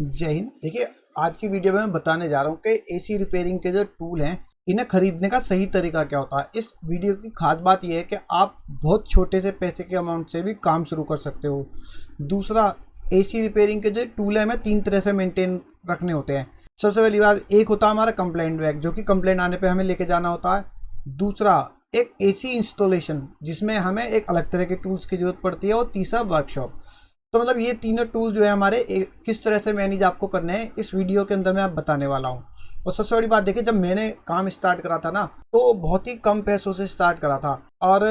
जय हिंद। देखिए, आज की वीडियो में मैं बताने जा रहा हूँ कि एसी रिपेयरिंग के जो टूल हैं इन्हें खरीदने का सही तरीका क्या होता है। इस वीडियो की खास बात यह है कि आप बहुत छोटे से पैसे के अमाउंट से भी काम शुरू कर सकते हो। दूसरा, एसी रिपेयरिंग के जो टूल है हमें 3 तरह से मेंटेन रखने होते हैं। सबसे पहली बात, एक होता है हमारा कंप्लेंट बैग, जो कि कंप्लेंट आने पे हमें लेके जाना होता है। दूसरा, एक एसी इंस्टॉलेशन जिसमें हमें एक अलग तरह के टूल्स की जरूरत पड़ती है। और तीसरा, वर्कशॉप। तो मतलब ये तीनों टूल जो है हमारे किस तरह से मैनेज आपको करने हैं इस वीडियो के अंदर मैं आप बताने वाला हूँ। और सबसे बड़ी बात देखिए, जब मैंने काम स्टार्ट करा था ना, तो बहुत ही कम पैसों से स्टार्ट करा था। और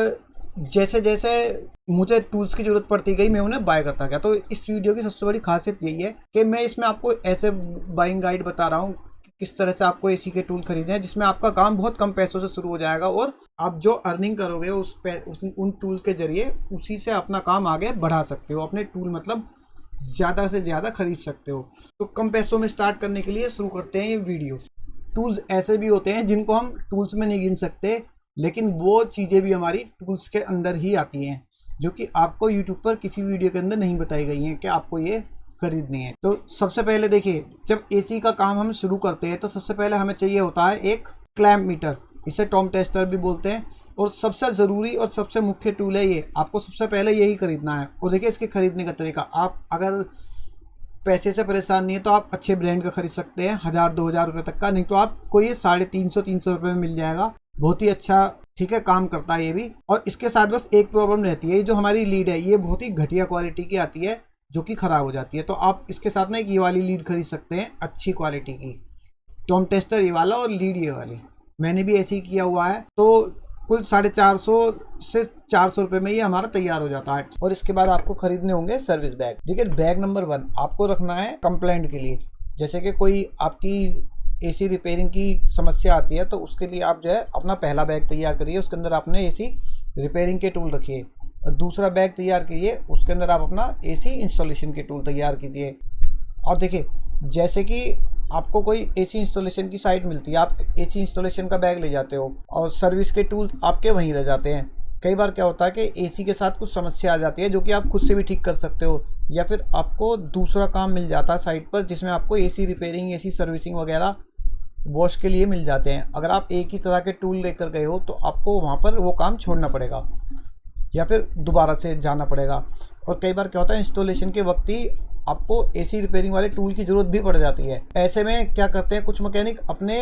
जैसे जैसे मुझे टूल्स की ज़रूरत पड़ती गई मैं उन्हें बाय करता गया। तो इस वीडियो की सबसे बड़ी खासियत यही है कि मैं इसमें आपको ऐसे बाइंग गाइड बता रहा हूँ किस तरह से आपको एसी के टूल खरीदने हैं, जिसमें आपका काम बहुत कम पैसों से शुरू हो जाएगा और आप जो अर्निंग करोगे उन टूल के जरिए उसी से अपना काम आगे बढ़ा सकते हो। अपने टूल मतलब ज़्यादा से ज़्यादा खरीद सकते हो। तो कम पैसों में स्टार्ट करने के लिए शुरू करते हैं ये वीडियो। टूल्स ऐसे भी होते हैं जिनको हम टूल्स में नहीं गिन सकते, लेकिन वो चीज़ें भी हमारी टूल्स के अंदर ही आती हैं, जो कि आपको यूट्यूब पर किसी वीडियो के अंदर नहीं बताई गई हैं कि आपको ये खरीदनी है। तो सबसे पहले देखिए, जब एसी का काम हम शुरू करते हैं तो सबसे पहले हमें चाहिए होता है एक क्लैंप मीटर, इसे टॉम टेस्टर भी बोलते हैं। और सबसे ज़रूरी और सबसे मुख्य टूल है ये, आपको सबसे पहले यही खरीदना है। और देखिए, इसके खरीदने का तरीका, आप अगर पैसे से परेशान नहीं है तो आप अच्छे ब्रांड का खरीद सकते हैं, 1000-2000 रुपये तक का। नहीं तो आपको ये 350-300 रुपये में मिल जाएगा। बहुत ही अच्छा, ठीक है, काम करता है ये भी। और इसके साथ बस एक प्रॉब्लम रहती है, जो हमारी लीड है ये बहुत ही घटिया क्वालिटी की आती है, जो कि ख़राब हो जाती है। तो आप इसके साथ ना एक ये वाली लीड खरीद सकते हैं अच्छी क्वालिटी की, टॉम टेस्टर ये वाला और लीड ये वाली। मैंने भी ऐसे ही किया हुआ है। तो कुल 450 से 400 रुपये में ये हमारा तैयार हो जाता है। और इसके बाद आपको खरीदने होंगे सर्विस बैग। देखिए, बैग नंबर 1 आपको रखना है कंप्लेंट के लिए। जैसे कि कोई आपकी एसी रिपेयरिंग की समस्या आती है तो उसके लिए आप जो है अपना पहला बैग तैयार करिए, उसके अंदर आपने एसी रिपेयरिंग के टूल रखिए। और दूसरा बैग तैयार कीजिए, उसके अंदर आप अपना एसी इंस्टॉलेशन के टूल तैयार कीजिए। और देखिए, जैसे कि आपको कोई एसी इंस्टॉलेशन की साइट मिलती है, आप एसी इंस्टॉलेशन का बैग ले जाते हो और सर्विस के टूल आपके वहीं रह जाते हैं। कई बार क्या होता है कि एसी के साथ कुछ समस्या आ जाती है, जो कि आप खुद से भी ठीक कर सकते हो, या फिर आपको दूसरा काम मिल जाता है साइट पर, जिसमें आपको एसी रिपेयरिंग, एसी सर्विसिंग वगैरह वॉश के लिए मिल जाते हैं। अगर आप एक ही तरह के टूल लेकर गए हो तो आपको वहाँ पर वो काम छोड़ना पड़ेगा या फिर दोबारा से जाना पड़ेगा। और कई बार क्या होता है, इंस्टॉलेशन के वक्त ही आपको एसी रिपेयरिंग वाले टूल की ज़रूरत भी पड़ जाती है। ऐसे में क्या करते हैं कुछ मैकेनिक, अपने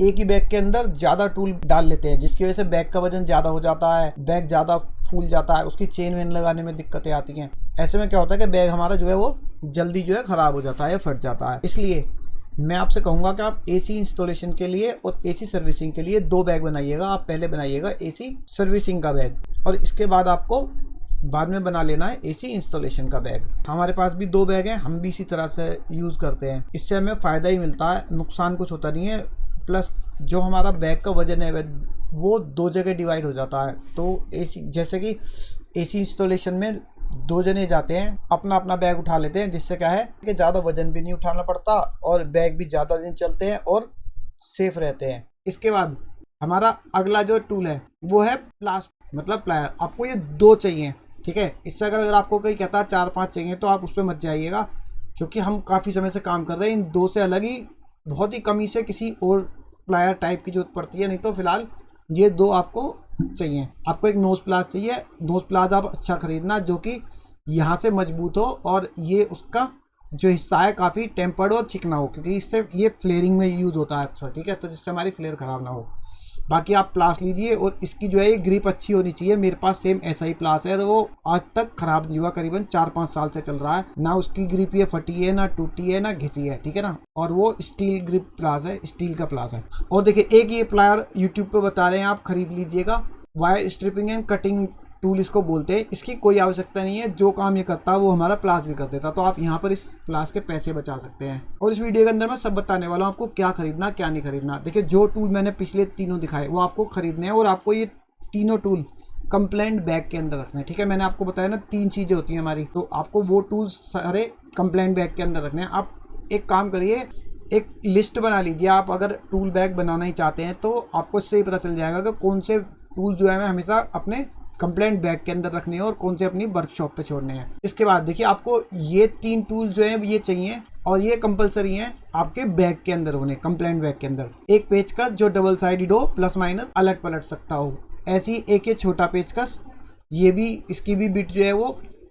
एक ही बैग के अंदर ज़्यादा टूल डाल लेते हैं, जिसकी वजह से बैग का वजन ज़्यादा हो जाता है, बैग ज़्यादा फूल जाता है, उसकी चेन वेन लगाने में दिक्कतें आती हैं। ऐसे में क्या होता है कि बैग हमारा जो है वो जल्दी जो है ख़राब हो जाता है, फट जाता है। इसलिए मैं आपसे कहूँगा कि आप एसी इंस्टॉलेशन के लिए और एसी सर्विसिंग के लिए 2 बैग बनाइएगा। आप पहले बनाइएगा एसी सर्विसिंग का बैग, और इसके बाद आपको बाद में बना लेना है एसी इंस्टॉलेशन का बैग। हमारे पास भी 2 बैग हैं, हम भी इसी तरह से यूज़ करते हैं। इससे हमें फ़ायदा ही मिलता है, नुकसान कुछ होता नहीं है। प्लस जो हमारा बैग का वजन है वो 2 जगह डिवाइड हो जाता है। तो एसी, जैसे कि एसी इंस्टॉलेशन में 2 जने जाते हैं, अपना अपना बैग उठा लेते हैं, जिससे क्या है कि ज़्यादा वजन भी नहीं उठाना पड़ता और बैग भी ज़्यादा दिन चलते हैं और सेफ रहते हैं। इसके बाद हमारा अगला जो टूल है वो है मतलब प्लायर। आपको ये 2 चाहिए, ठीक है। इससे अगर आपको कोई कहता है 4-5 चाहिए तो आप उस पर मत जाइएगा, क्योंकि हम काफ़ी समय से काम कर रहे हैं। इन 2 से अलग ही बहुत ही कमी से किसी और प्लायर टाइप की जरूरत पड़ती है। नहीं तो फिलहाल ये 2 आपको चाहिए। आपको एक नोज प्लास चाहिए। नोज प्लास आप अच्छा खरीदना, जो कि यहाँ से मजबूत हो और ये उसका जो हिस्सा है काफ़ी टेम्पर्ड और चिकना हो, क्योंकि इससे ये फ्लेयरिंग में यूज़ होता है अक्सर, ठीक है। तो जिससे हमारी फ्लेयर ख़राब ना हो। बाकी आप प्लास लीजिए, और इसकी जो है ये ग्रिप अच्छी होनी चाहिए। मेरे पास सेम ऐसा ही प्लास है और वो आज तक ख़राब नहीं हुआ, करीबन 4-5 साल से चल रहा है। ना उसकी ग्रिप ये फटी है, ना टूटी है, ना घिसी है, ठीक है ना। और वो स्टील ग्रिप प्लास है, स्टील का प्लास है। और देखिए, एक ये प्लायर यूट्यूब पे बता रहे हैं, आप खरीद लीजिएगा। Wire stripping and cutting tool इसको बोलते हैं। इसकी कोई आवश्यकता नहीं है, जो काम ये करता है वो हमारा प्लास भी कर देता। तो आप यहाँ पर इस प्लास के पैसे बचा सकते हैं। और इस वीडियो के अंदर मैं सब बताने वाला हूँ आपको क्या खरीदना क्या नहीं खरीदना। देखिए, जो टूल मैंने पिछले तीनों दिखाए वो आपको खरीदने हैं, और आपको ये तीनों टूल कंप्लेंट बैग के अंदर रखने हैं, ठीक है। मैंने आपको बताया ना 3 चीज़ें होती हैं हमारी, तो आपको वो टूल्स सारे कंप्लेंट बैग के अंदर रखने हैं। आप एक काम करिए, एक लिस्ट बना लीजिए। आप अगर टूल बैग बनाना ही चाहते हैं तो आपको इससे ही पता चल जाएगा कि कौन से टूल जो है हमें हमेशा अपने कंप्लेंट बैग के अंदर रखने हैं और कौन से अपनी वर्कशॉप पे छोड़ने हैं। इसके बाद देखिए, आपको ये 3 टूल जो हैं ये चाहिए, और ये कंपलसरी है आपके बैग के अंदर होने, कंप्लेंट बैग के अंदर। एक पेचकस जो डबल साइडेड हो, प्लस माइनस अलट पलट सकता हो। ऐसी एक ये छोटा पेचकस, ये भी, इसकी भी बिट जो है वो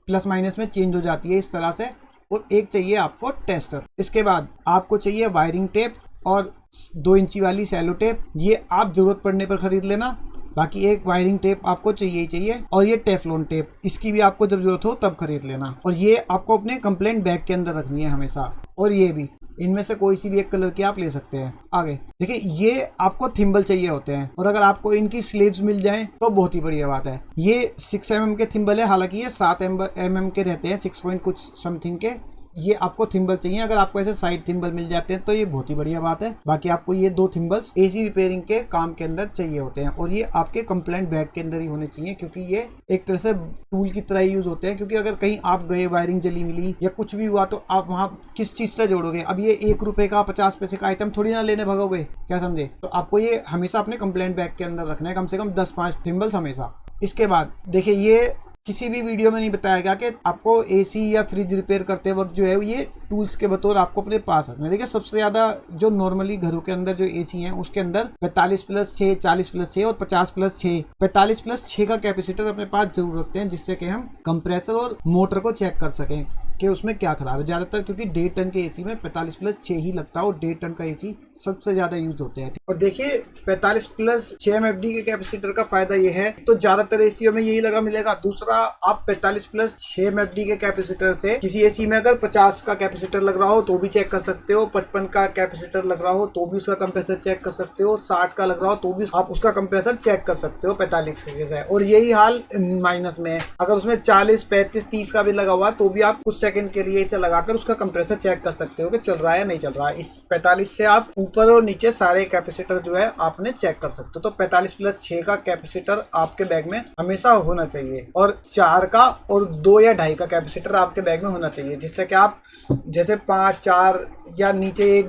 प्लस माइनस में चेंज हो जाती है इस तरह से। और एक चाहिए आपको टेस्टर। इसके बाद आपको चाहिए वायरिंग टेप और 2 इंची वाली सेलो टेप। ये आप जरूरत पड़ने पर खरीद लेना, बाकी एक वायरिंग टेप आपको चाहिए ही चाहिए। और ये टेफलॉन टेप, इसकी भी आपको जब जरूरत हो तब खरीद लेना। और ये आपको अपने कंप्लेंट बैग के अंदर रखनी है हमेशा। और ये भी, इनमें से कोई सी भी एक कलर की आप ले सकते हैं। आगे देखिए, ये आपको थिम्बल चाहिए होते हैं, और अगर आपको इनकी स्लीव्स मिल जाएं तो बहुत ही बढ़िया बात है। ये 6 mm के थिम्बल है, हालांकि ये 7 mm के रहते हैं, 6 पॉइंट कुछ समथिंग के। ये आपको थिम्बल चाहिए। अगर आपको ऐसे साइड थिम्बल मिल जाते हैं तो ये बहुत ही बढ़िया बात है। बाकी आपको ये 2 थिम्बल्स एसी रिपेयरिंग के काम के अंदर चाहिए होते हैं, और ये आपके कंप्लेंट बैग के अंदर ही होने चाहिए, क्योंकि ये एक तरह से टूल की तरह ही यूज होते हैं। क्योंकि अगर कहीं आप गए, वायरिंग जली मिली या कुछ भी हुआ, तो आप वहाँ किस चीज से जोड़ोगे? अब ये 1 रुपए का 50 पैसे का आइटम थोड़ी ना लेने भागोगे, क्या समझे? तो आपको ये हमेशा अपने कंप्लेंट बैग के अंदर रखना है, कम से कम 10-5 थिम्बल्स हमेशा। इसके बाद देखिए, ये किसी भी वीडियो में नहीं बताया गया कि आपको एसी या फ्रिज रिपेयर करते वक्त जो है ये टूल्स के बतौर आपको अपने पास रखना है। देखिए, सबसे ज़्यादा जो नॉर्मली घरों के अंदर जो एसी हैं उसके अंदर 45+6, 40+6 और 50+6, 45+6 का कैपेसिटर अपने पास जरूर रखते हैं, जिससे कि हम कंप्रेसर और मोटर को चेक कर सकें कि उसमें क्या खराब है। ज़्यादातर क्योंकि 1.5 टन के एसी में 45+6 ही लगता है, और 1.5 टन का एसी सबसे ज्यादा यूज होते हैं। और देखिए, 45+6 MFD के कैपेसिटर का फायदा ये है, तो ज्यादातर एसीओ में यही लगा मिलेगा। दूसरा, आप 45+6 MFD के कैपेसिटर से किसी एसी में अगर 50 का कैपेसिटर लग रहा हो तो भी चेक कर सकते हो, 55 का कैपेसिटर लग रहा हो तो भी उसका कंप्रेसर चेक कर सकते हो, 60 का लग रहा हो तो भी आप उसका कंप्रेसर चेक कर सकते हो 45 के। और यही हाल माइनस में है। अगर उसमें 40, 35, 30 का भी लगा हुआ तो भी आप कुछ सेकंड के लिए इसे लगाकर उसका कंप्रेसर चेक कर सकते हो कि चल रहा है नहीं चल रहा है। इस 45 से आप ऊपर और नीचे सारे कैपेसिटर जो है आपने चेक कर सकते हो। तो 45+6 का कैपेसिटर आपके बैग में हमेशा होना चाहिए, और 4 का और 2 या 2.5 का कैपेसिटर आपके बैग में होना चाहिए, जिससे कि आप जैसे 5, 4 या नीचे 1,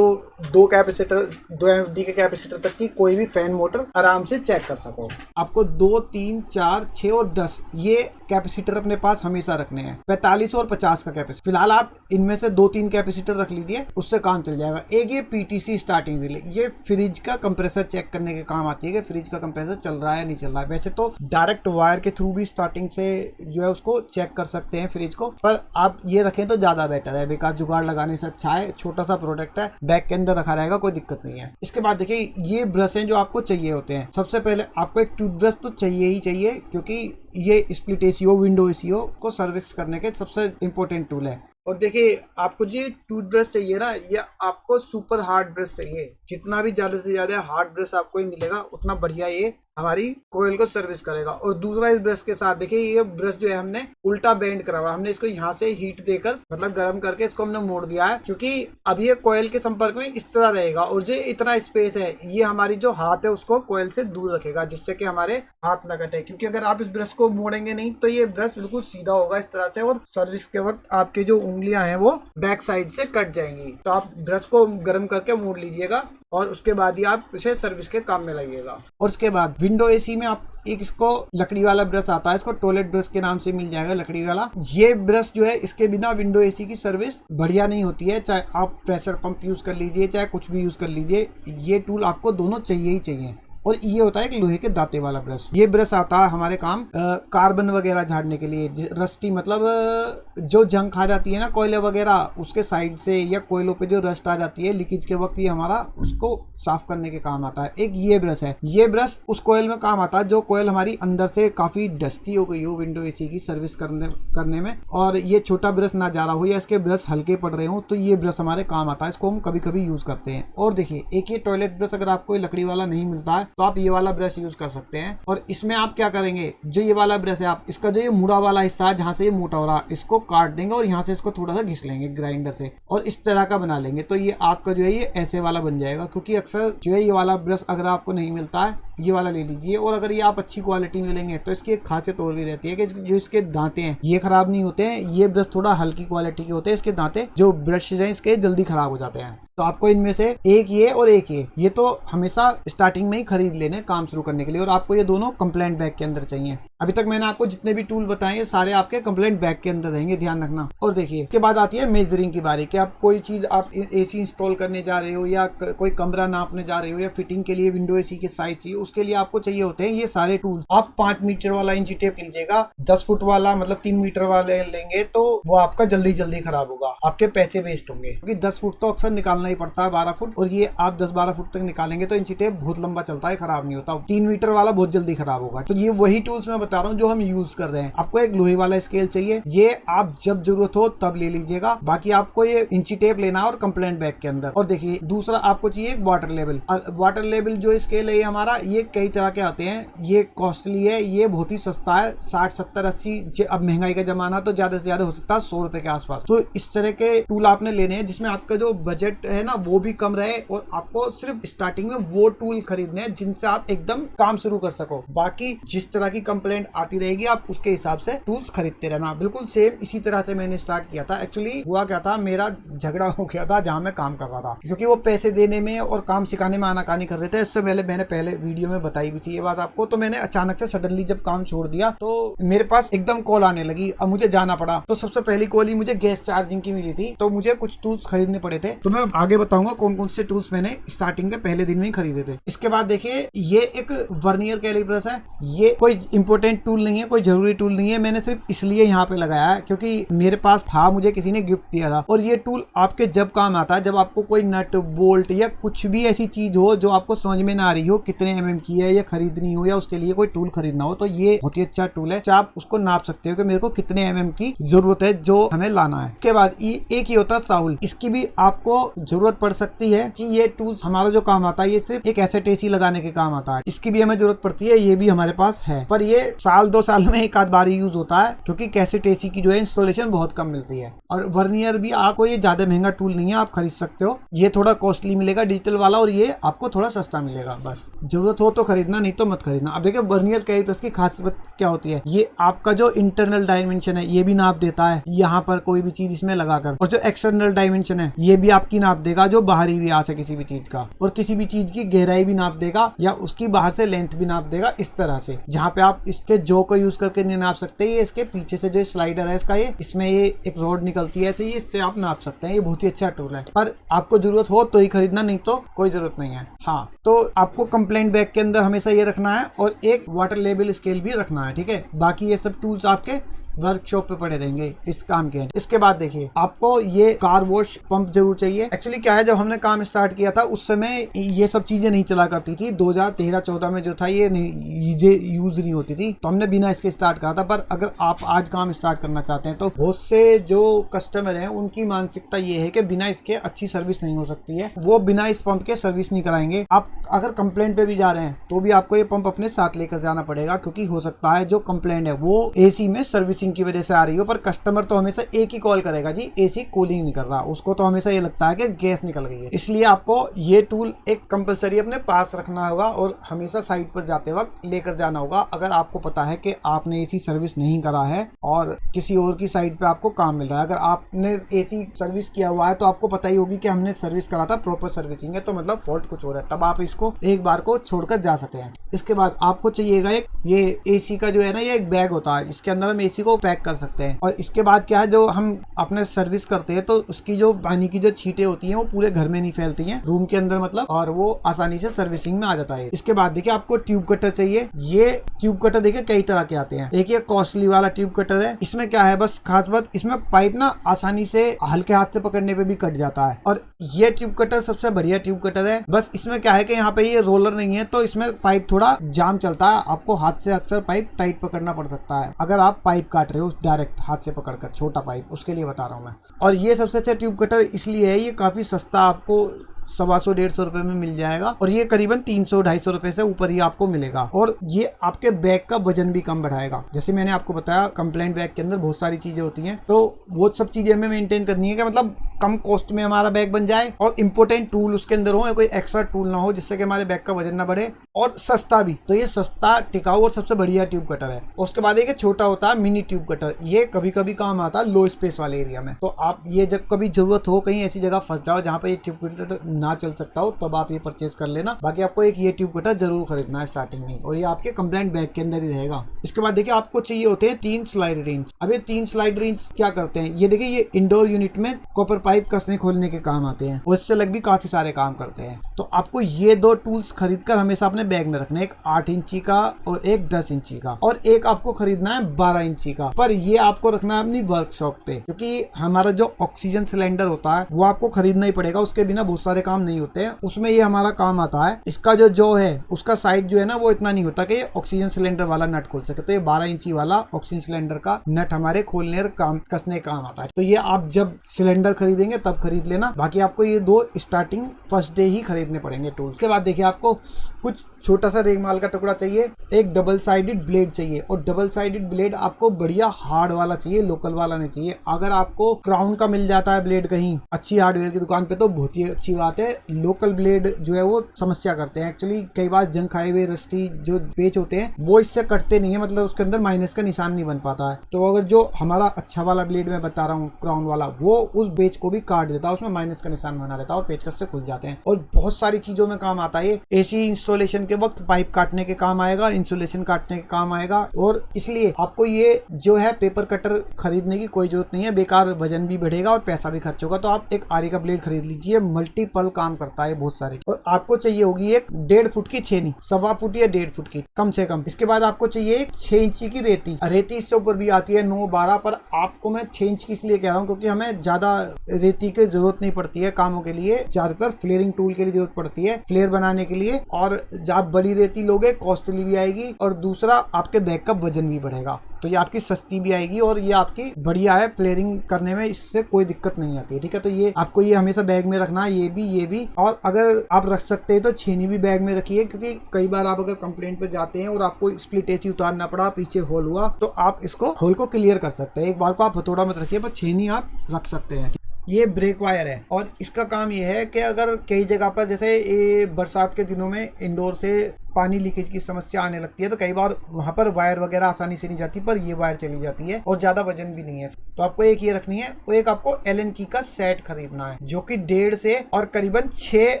2 कैपेसिटर, 2 MFD के कैपेसिटर तक की कोई भी फैन मोटर आराम से चेक कर सको। आपको 2, 3, 4, 6 और 10 ये कैपेसिटर अपने पास हमेशा रखने हैं। 45 और 50 का कैपेसिटर, फिलहाल आप इनमें से 2-3 कैपेसिटर रख लीजिए, उससे काम चल जाएगा। एक ये PTC स्टार्टिंग रिले, ये फ्रिज का कंप्रेसर चेक करने के काम आती है कि फ्रिज का कंप्रेसर चल रहा है नहीं चल रहा है। वैसे तो डायरेक्ट वायर के थ्रू भी स्टार्टिंग से जो है उसको चेक कर सकते हैं फ्रिज को, पर आप ये रखें तो ज्यादा बेटर है। बेकार जुगाड़ लगाने से अच्छा है, छोटा सा प्रोडक्ट है, बैग के अंदर रखा रहेगा, कोई दिक्कत नहीं है। इसके बाद देखिए, ये ब्रश हैं जो आपको चाहिए होते हैं। सबसे पहले आपको एक टूथब्रश तो चाहिए ही चाहिए, क्योंकि ये स्प्लिट एसीओ, विंडो एसीओ को सर्विस करने के सबसे इंपॉर्टेंट टूल है। और देखिए, आपको जो टूथब्रश चाहिए ना, ये आपको सुपर हार्ड ब्रश चाहिए। जितना भी ज्यादा से ज्यादा हार्ड ब्रश आपको मिलेगा उतना बढ़िया ये हमारी कोयल को सर्विस करेगा। और दूसरा, इस ब्रश के साथ देखिए, ये ब्रश जो है हमने उल्टा बेंड करा हुआ, हमने इसको यहाँ से हीट देकर मतलब गर्म करके इसको हमने मोड़ दिया है, क्योंकि अब ये कोयल के संपर्क में इस तरह रहेगा, और जो इतना स्पेस है ये हमारी जो हाथ है उसको कोयल से दूर रखेगा, जिससे कि हमारे हाथ न कटे। क्योंकि अगर आप इस ब्रश को मोड़ेंगे नहीं तो ये ब्रश बिल्कुल सीधा होगा इस तरह से, और सर्विस के वक्त आपके जो उंगलियां हैं वो बैक साइड से कट जाएंगी। तो आप ब्रश को गर्म करके मोड़ लीजिएगा, और उसके बाद ही आप इसे सर्विस के काम में लाइएगा। और उसके बाद विंडो एसी में आप एक इसको लकड़ी वाला ब्रश आता है, इसको टॉयलेट ब्रश के नाम से मिल जाएगा, लकड़ी वाला। ये ब्रश जो है, इसके बिना विंडो एसी की सर्विस बढ़िया नहीं होती है। चाहे आप प्रेशर पंप यूज कर लीजिए, चाहे कुछ भी यूज कर लीजिए, ये टूल आपको दोनों चाहिए ही चाहिए। और ये होता है एक लोहे के दांते वाला ब्रश। ये ब्रश आता है हमारे काम कार्बन वगैरह झाड़ने के लिए। रस्टी मतलब जो जंग खा जाती है ना कोयले वगैरह, उसके साइड से या कोयलों पे जो रस्ट आ जाती है लीकेज के वक्त, ये हमारा उसको साफ करने के काम आता है। एक ये ब्रश है, ये ब्रश उस कोयल में काम आता है जो कोयल हमारी अंदर से काफी डस्टी हो गई हो विंडो एसी की सर्विस करने में, और ये छोटा ब्रश ना जा रहा हो या इसके ब्रश हल्के पड़ रहे हो, तो ये ब्रश हमारे काम आता है। इसको हम कभी कभी यूज करते हैं। और देखिए, एक ये टॉयलेट ब्रश अगर आपको लकड़ी वाला नहीं मिलता है तो आप ये वाला ब्रश यूज कर सकते हैं। और इसमें आप क्या करेंगे, जो ये वाला ब्रश है, आप इसका जो ये मुड़ा वाला हिस्सा है जहां से ये मोटा हो रहा है, इसको काट देंगे और यहाँ से इसको थोड़ा सा घिस लेंगे ग्राइंडर से, और इस तरह का बना लेंगे। तो ये आपका जो है ये ऐसे वाला बन जाएगा। क्योंकि अक्सर जो है ये वाला ब्रश अगर आपको नहीं मिलता है, ये वाला ले लीजिए। और अगर ये आप अच्छी क्वालिटी में लेंगे तो इसकी एक खासियत और भी रहती है कि जो इसके दांते हैं ये खराब नहीं होते हैं। ये ब्रश थोड़ा हल्की क्वालिटी के होते हैं, इसके दांते जो ब्रश हैं इसके जल्दी खराब हो जाते हैं। तो आपको इनमें से एक ये और एक ये तो हमेशा स्टार्टिंग में ही खरीद लेने काम शुरू करने के लिए, और आपको ये दोनों कंप्लेंट बैग के अंदर चाहिए। अभी तक मैंने आपको जितने भी टूल बताए सारे आपके कंप्लेंट बैग के अंदर रहेंगे, ध्यान रखना। और देखिए इसके बाद आती है मेजरिंग की बारी, कि आप कोई चीज आप एसी इंस्टॉल करने जा रहे हो या कोई कमरा नापने जा रहे हो या फिटिंग के लिए विंडो एसी के साइज चाहिए, उसके लिए आपको चाहिए होते हैं ये सारे टूल। आप 5 मीटर वाला इंची टेप लीजिएगा, 10 फुट वाला मतलब 3 मीटर वाले लेंगे तो वो आपका जल्दी खराब होगा, आपके पैसे वेस्ट होंगे, क्योंकि 10 फुट तो अक्सर निकालना ही पड़ता है, 12 फुट, और ये आप 10-12 फुट तक निकालेंगे तो इंची टेप बहुत लंबा चलता है, खराब नहीं होता। 3 मीटर वाला बहुत जल्दी खराब होगा। तो ये वही टूल्स मैं बता रहा हूँ जो हम यूज कर रहे हैं। आपको एक लोहे वाला स्केल चाहिए, ये आप जब जरूरत हो तब ले लीजिएगा। बाकी आपको ये इंची टेप लेना है और कंप्लेंट बैग के अंदर। और देखिए दूसरा आपको चाहिए एक वाटर लेवल। वाटर लेवल जो स्केल है हमारा, ये कई तरह के आते हैं, ये कॉस्टली है, ये बहुत ही सस्ता है, 60, 70, 80, अब महंगाई का जमाना तो ज्यादा से ज्यादा हो सकता है 100 रुपए के आसपास। तो इस तरह के टूल आपने लेने हैं जिसमें आपका जो बजट है ना वो भी कम रहे, और आपको सिर्फ स्टार्टिंग में वो टूल खरीदने हैं जिनसे आप एकदम काम शुरू कर सको। बाकी जिस तरह की कंप्लेंट आती रहेगी आप उसके हिसाब से टूल्स खरीदते रहना। बिल्कुल सेम इसी तरह से मैंने स्टार्ट किया था। एक्चुअली हुआ क्या था, मेरा झगड़ा हो गया था जहां मैं काम कर रहा था, क्योंकि वो पैसे देने में और काम सिखाने में आनाकानी कर रहे थे। इससे पहले मैंने पहले वीडियो में बताई भी थी ये बात आपको। तो मैंने अचानक से सडनली जब काम छोड़ दिया तो मेरे पास एकदम कॉल आने लगी, अब मुझे जाना पड़ा। तो सबसे पहली कॉल ही मुझे गैस चार्जिंग की मिली थी, तो मुझे कुछ टूल्स खरीदने पड़े थे। तो मैं आगे बताऊंगा कौन कौन से टूल्स मैंने स्टार्टिंग के पहले दिन में ही खरीदे थे। इसके बाद देखिए ये एक वर्नियर कैलिपर्स है, ये कोई इंपोर्टेंट टूल नहीं है, कोई जरूरी टूल नहीं है, मैंने सिर्फ इसलिए यहाँ पे लगाया है क्योंकि मेरे पास था, मुझे किसी ने गिफ्ट दिया था। और ये टूल आपके जब काम आता है, जब आपको कोई नट बोल्ट या कुछ भी ऐसी चीज हो जो आपको समझ में ना आ रही हो कितने mm की है या खरीदनी हो, या उसके लिए कोई टूल खरीदना हो, तो ये बहुत ही अच्छा टूल है। आप उसको नाप सकते हो कि मेरे को कितने mm की जरूरत है जो हमें लाना है। उसके बाद एक ही होता है साउल, इसकी भी आपको जरूरत पड़ सकती है कि ये टूल हमारा जो काम आता है ये सिर्फ एक एसेट एसी लगाने के काम आता है, इसकी भी हमें जरूरत पड़ती है, ये भी हमारे पास है। पर ये 1-2 साल में एक आध बार यूज होता है, क्योंकि कैसेट एसी की जो है इंस्टॉलेशन बहुत कम मिलती है। और वर्नियर भी आपको ये ज्यादा महंगा टूल नहीं है, आप खरीद सकते हो। ये थोड़ा कॉस्टली मिलेगा डिजिटल वाला, और ये आपको थोड़ा सस्ता मिलेगा। बस जरूरत हो तो खरीदना, नहीं तो मत खरीदना। अब देखिए वर्नियर कैलिपर्स की खासियत क्या होती है, ये आपका जो इंटरनल डायमेंशन है ये भी नाप देता है, यहाँ पर कोई भी चीज इसमें लगाकर, और जो एक्सटर्नल डायमेंशन है ये भी आपकी नाप देगा, जो बाहरी व्यास है किसी भी चीज का, और किसी भी चीज की गहराई भी नाप देगा, या उसकी बाहर से लेंथ भी नाप देगा। इस तरह से जहाँ पे आप इसके जो को यूज करके नहीं नाप सकते, ये इसके पीछे से जो स्लाइडर है इसका, ये इसमें ये एक रॉड निकलती है ऐसे, ये इससे आप नाप सकते हैं। ये बहुत ही अच्छा टूल है, पर आपको जरूरत हो तो ही खरीदना, नहीं तो कोई जरूरत नहीं है। हाँ, तो आपको कंप्लेंट बैग के अंदर हमेशा ये रखना है, और एक वाटर लेवल स्केल भी रखना है, ठीक है। बाकी ये सब टूल्स आपके वर्कशॉप पे पड़े रहेंगे इस काम के। इसके बाद देखिए आपको ये कार वॉश पंप जरूर चाहिए। एक्चुअली क्या है, जब हमने काम स्टार्ट किया था उस समय ये सब चीजें नहीं चला करती थी, 2013-14 में जो था ये यूज नहीं होती थी, तो हमने बिना इसके स्टार्ट करा था। पर अगर आप आज काम स्टार्ट करना चाहते हैं तो बहुत से जो कस्टमर है उनकी मानसिकता ये है कि बिना इसके अच्छी सर्विस नहीं हो सकती है, वो बिना इस पंप के सर्विस नहीं कराएंगे। आप अगर कंप्लेंट पे भी जा रहे हैं तो भी आपको ये पंप अपने साथ लेकर जाना पड़ेगा, क्योंकि हो सकता है जो कंप्लेंट है वो एसी में सर्विसिंग की वजह से आ रही हो। पर कस्टमर तो हमेशा एक ही कॉल करेगा, जी एसी कूलिंग नहीं कर रहा, उसको तो हमेशा ये लगता है कि गैस निकल गई है। इसलिए आपको ये टूल एक कंपलसरी अपने पास रखना होगा, और हमेशा साइट पर जाते वक्त लेकर जाना होगा। अगर आपको पता है कि आपने एसी सर्विस नहीं करा है और किसी और की साइट पे आपको काम मिल रहा है, अगर आपने एसी सर्विस किया हुआ है तो आपको पता ही होगी कि हमने सर्विस करा था, प्रॉपर सर्विसिंग है, तो मतलब फॉल्ट कुछ और है, तब आप इसको एक बार को छोड़कर जा सकते हैं। इसके बाद आपको चाहिएगा एक ये एसी का जो है ना, ये एक बैग होता है, इसके अंदर हम एसी को पैक कर सकते हैं। और इसके बाद क्या है, जो हम अपने सर्विस करते हैं तो उसकी जो पानी की जो छींटे होती हैं वो पूरे घर में नहीं फैलती हैं, रूम के अंदर मतलब, और वो आसानी से सर्विसिंग में आ जाता है। इसके बाद देखिए आपको ट्यूब कटर चाहिए। ये ट्यूब कटर देखिए कई तरह के आते हैं, एक ये कॉस्टली वाला ट्यूब कटर है। इसमें क्या है, बस खास बात इसमें पाइप ना आसानी से हल्के हाथ से पकड़ने पे भी कट जाता है, और ये ट्यूब कटर सबसे बढ़िया ट्यूब कटर है। बस इसमें क्या है कि यहाँ पे ये रोलर नहीं है, तो इसमें पाइप थोड़ा जाम चलता है, आपको हाथ से अक्सर पाइप टाइट पकड़ना पड़ सकता है अगर आप पाइप काट रहे हो डायरेक्ट हाथ से पकड़कर, छोटा पाइप, उसके लिए बता रहा हूँ मैं। और ये सबसे अच्छा ट्यूब कटर इसलिए है, ये काफी सस्ता, आपको 125-150 रुपए में मिल जाएगा, और ये करीबन 300-250 रुपए से ऊपर ही आपको मिलेगा। और ये आपके बैग का वजन भी कम बढ़ाएगा। जैसे मैंने आपको बताया कंप्लेंट बैग के अंदर बहुत सारी चीजें होती हैं, तो वो सब चीजें हमें मेंटेन करनी है कि मतलब कम कॉस्ट में हमारा बैग बन जाए और इम्पोर्टेंट टूल उसके अंदर हो, कोई एक्स्ट्रा टूल ना हो जिससे कि हमारे बैग का वजन ना बढ़े, और सस्ता भी। तो ये सस्ता, टिकाऊ और सबसे बढ़िया ट्यूब कटर है। उसके बाद एक छोटा होता है मिनी ट्यूब कटर, ये कभी कभी काम आता है लो स्पेस वाले एरिया में। तो आप ये जब कभी जरूरत हो, कहीं ऐसी जगह फंस जाओ जहाँ पे ये ट्यूब कटर ना चल सकता हो, तब आप ये परचेज कर लेना। बाकी आपको एक ये ट्यूब कटर जरूर खरीदना है स्टार्टिंग में, और ये आपके कंप्लेंट बैग के अंदर ही रहेगा। इसके बाद देखिए आपको चाहिए होते हैं 3 स्लाइड रेंज। अब ये 3 स्लाइड रेंज क्या करते हैं, ये देखिए ये इंडोर यूनिट में कॉपर पाइप कसने खोलने के काम आते हैं, और इससे अलग भी काफी सारे काम करते हैं। तो आपको ये 2 टूल्स खरीदकर हमेशा अपने बैग में रखना है, एक 8 इंची का और एक 10 इंची का, और एक आपको खरीदना है 12 इंची का। पर ये आपको रखना है अपनी वर्कशॉप पे, क्योंकि हमारा जो ऑक्सीजन सिलेंडर होता है वो आपको खरीदना ही पड़ेगा, उसके बिना बहुत सारे काम नहीं होते हैं। उसमें ये हमारा काम आता है। इसका जो है उसका साइज जो है ना वो इतना नहीं होता कि ऑक्सीजन सिलेंडर वाला नट खोल सके। तो ये 12 इंची वाला ऑक्सीजन सिलेंडर का नट हमारे खोलने और काम कसने काम आता है। तो ये आप जब सिलेंडर खरीदेंगे तब खरीद लेना। बाकी आपको ये 2 स्टार्टिंग फर्स्ट डे ही खरीदने पड़ेंगे टूल। उसके बाद देखिए आपको कुछ छोटा सा रेगमाल का टुकड़ा चाहिए, एक डबल साइडेड ब्लेड चाहिए, और डबल साइडेड ब्लेड आपको बढ़िया हार्ड वाला चाहिए, लोकल वाला नहीं चाहिए। अगर आपको क्राउन का मिल जाता है ब्लेड कहीं अच्छी हार्डवेयर की दुकान पे तो बहुत ही अच्छी बात है। लोकल ब्लेड जो है वो समस्या करते हैं एक्चुअली। कई बार जंग खाए हुए रस्टी जो पेच होते हैं वो इससे कटते नहीं है, मतलब उसके अंदर माइनस का निशान नहीं बन पाता है। तो अगर जो हमारा अच्छा वाला ब्लेड मैं बता रहा हूँ क्राउन वाला, वो उस पेच को भी काट देता है, उसमें माइनस का निशान बना रहता है और पेचकस से खुल जाते हैं। और बहुत सारी चीजों में काम आता है। एसी इंस्टॉलेशन के वक्त पाइप काटने के काम आएगा, इंसुलेशन काटने के काम आएगा। और इसलिए आपको ये जो है पेपर कटर खरीदने की कोई जरूरत नहीं है, बेकार वजन भी बढ़ेगा और पैसा भी खर्च होगा। तो आप एक आरी का ब्लेड खरीद लीजिए, मल्टीपल काम करता है बहुत सारे। और आपको चाहिए होगी एक 1.5 फुट की छेनी, 1.25 फुट या 1.5 फुट की कम से कम। इसके बाद आपको चाहिए एक 6 इंची की रेती। रेती इससे ऊपर भी आती है 9-12, पर आपको मैं 6 इंच की इसलिए कह रहा हूँ क्योंकि हमें ज्यादा रेती की जरूरत नहीं पड़ती है कामों के लिए, ज्यादातर फ्लेयरिंग टूल के लिए जरूरत पड़ती है, फ्लेयर बनाने के लिए। और जब बड़ी रेती लोगे कॉस्टली भी आएगी, और दूसरा आपके बैग का वजन भी बढ़ेगा। तो ये आपकी सस्ती भी आएगी और ये आपकी बढ़िया है, फ्लेयरिंग करने में इससे कोई दिक्कत नहीं आती है। ठीक है, तो ये आपको ये हमेशा बैग में रखना है, ये भी। और अगर आप रख सकते हैं तो छेनी भी बैग में रखिए, क्योंकि कई बार आप अगर कंप्लेंट पे जाते हैं और आपको स्प्लिट एसी उतारना पड़ा, पीछे होल हुआ, तो आप इसको होल को क्लियर कर सकते हैं। एक बार को आप हथौड़ा मत रखिए, पर छेनी आप रख सकते हैं। ये ब्रेक वायर है, और इसका काम ये है कि अगर कई जगह पर जैसे बरसात के दिनों में इंडोर से पानी लीकेज की समस्या आने लगती है, तो कई बार वहां पर वायर वगैरह आसानी से नहीं जाती, पर ये वायर चली जाती है और ज्यादा वजन भी नहीं है। तो आपको एक ये रखनी है, और एक आपको एलन की का सेट खरीदना है, जो कि 1.5 से और करीबन 6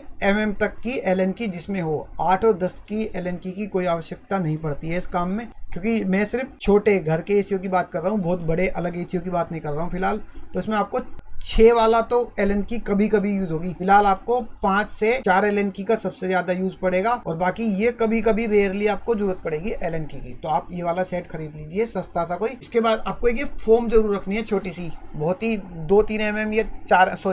mm तक की एलन की जिसमें हो। 8 और 10 की एलन की कोई आवश्यकता नहीं पड़ती है इस काम में, क्योंकि मैं सिर्फ छोटे घर के एसीओ की बात कर रहा हूँ, बहुत बड़े अलग एसीओ की बात नहीं कर रहा हूँ फिलहाल। तो इसमें आपको 6 वाला तो एलन की कभी कभी यूज होगी, फिलहाल आपको 5 से 4 एलन की का सबसे ज्यादा यूज पड़ेगा, और बाकी ये कभी कभी रेयरली आपको जरूरत पड़ेगी एलन की। तो आप ये वाला सेट खरीद लीजिए सस्ता सा कोई। इसके बाद आपको एक ये फोम जरूर रखनी है, छोटी सी, बहुत ही 2-3 mm या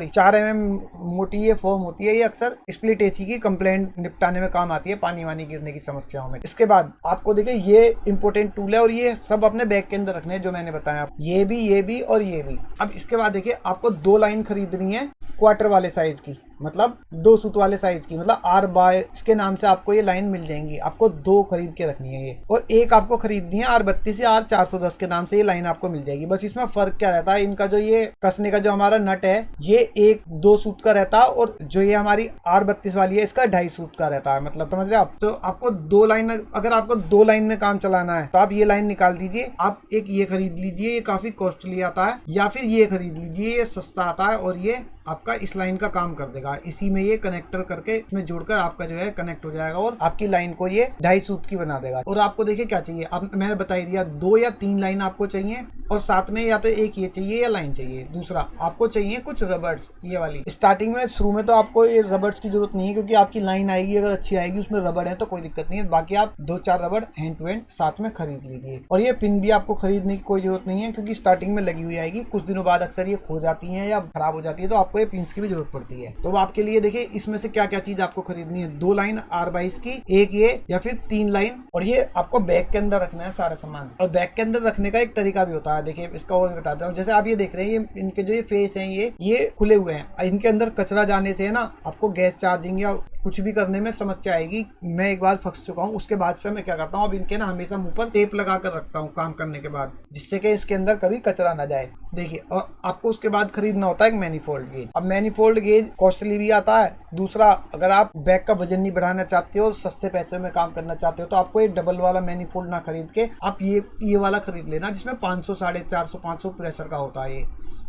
4 mm मोटी ये फोम होती है। ये अक्सर स्प्लिट एसी की कंप्लेंट निपटाने में काम आती है, पानी वानी गिरने की समस्याओं में। इसके बाद आपको देखिए ये इंपॉर्टेंट टूल है, और ये सब अपने बैग के अंदर रखने हैं जो मैंने बताया, ये भी और ये भी। अब इसके बाद देखिए आपको 2 लाइन खरीदनी है क्वार्टर वाले साइज की, मतलब 2 सूत वाले साइज की, मतलब R22 के नाम से आपको ये लाइन मिल जाएंगी। आपको 2 खरीद के रखनी है ये, और एक आपको खरीदनी है R32 या R410 के नाम से ये लाइन आपको मिल जाएगी। बस इसमें फर्क क्या रहता है, इनका जो ये कसने का जो हमारा नट है ये 1-2 सूत का रहता है, और जो ये हमारी R32 वाली है इसका 2.5 सूत का रहता है, मतलब समझ रहे आप। तो आपको 2 लाइन, अगर आपको 2 लाइन में काम चलाना है तो आप ये लाइन निकाल दीजिए। आप एक ये खरीद लीजिए, ये काफी कॉस्टली आता है, या फिर ये खरीद लीजिए, ये सस्ता आता है, और ये आपका इस लाइन का काम कर देगा। इसी में ये कनेक्टर करके इसमें जोड़कर आपका जो है कनेक्ट हो जाएगा, और आपकी लाइन को ये 2.5 सूत की बना देगा। और आपको देखिए क्या चाहिए, अब मैंने बता ही दिया, 2 या 3 लाइन आपको चाहिए, और साथ में या तो एक ये चाहिए या लाइन चाहिए। दूसरा आपको चाहिए कुछ रबर्स, ये वाली। स्टार्टिंग में शुरू में तो आपको ये रबर्स की जरूरत नहीं है, क्योंकि आपकी लाइन आएगी अगर अच्छी आएगी उसमें रबड़ है तो कोई दिक्कत नहीं है। बाकी आप 2-4 रबड़ हैंड टू हैंड साथ में खरीद लीजिए। और ये पिन भी आपको खरीदने की कोई जरूरत नहीं है, क्योंकि स्टार्टिंग में लगी हुई आएगी, कुछ दिनों बाद अक्सर ये खो जाती है या खराब हो जाती है, तो आपको ये पिन्स की भी जरूरत पड़ती है। तो आपके लिए देखिए इसमें से क्या क्या चीज आपको खरीदनी है। 2 लाइन R22 की, एक ये, या फिर 3 लाइन, और ये आपको बैग के अंदर रखना है सारा सामान। और बैग के अंदर रखने का एक तरीका भी होता है, देखिए इसका और भी बताता हूँ। जैसे आप ये देख रहे हैं, ये इनके जो ये फेस हैं ये खुले हुए हैं, इनके अंदर कचरा जाने से है ना, आपको गैस चार्जिंग या कुछ भी करने में समस्या आएगी। मैं एक बार फंस चुका हूँ, उसके बाद से मैं क्या करता हूँ, अब इनके ना हमेशा मुंह पर टेप लगा कर रखता हूँ काम करने के बाद, जिससे कि इसके अंदर कभी कचरा ना जाए। देखिए, और आपको उसके बाद खरीदना होता है एक मैनीफोल्ड गेज। अब मैनीफोल्ड गेज कॉस्टली भी आता है। दूसरा, अगर आप बैग का वजन नहीं बढ़ाना चाहते हो, सस्ते पैसे में काम करना चाहते हो, तो आपको एक डबल वाला मैनीफोल्ड ना खरीद के आप ये वाला खरीद लेना, जिसमें 500, 450, 500 प्रेशर का होता है ये।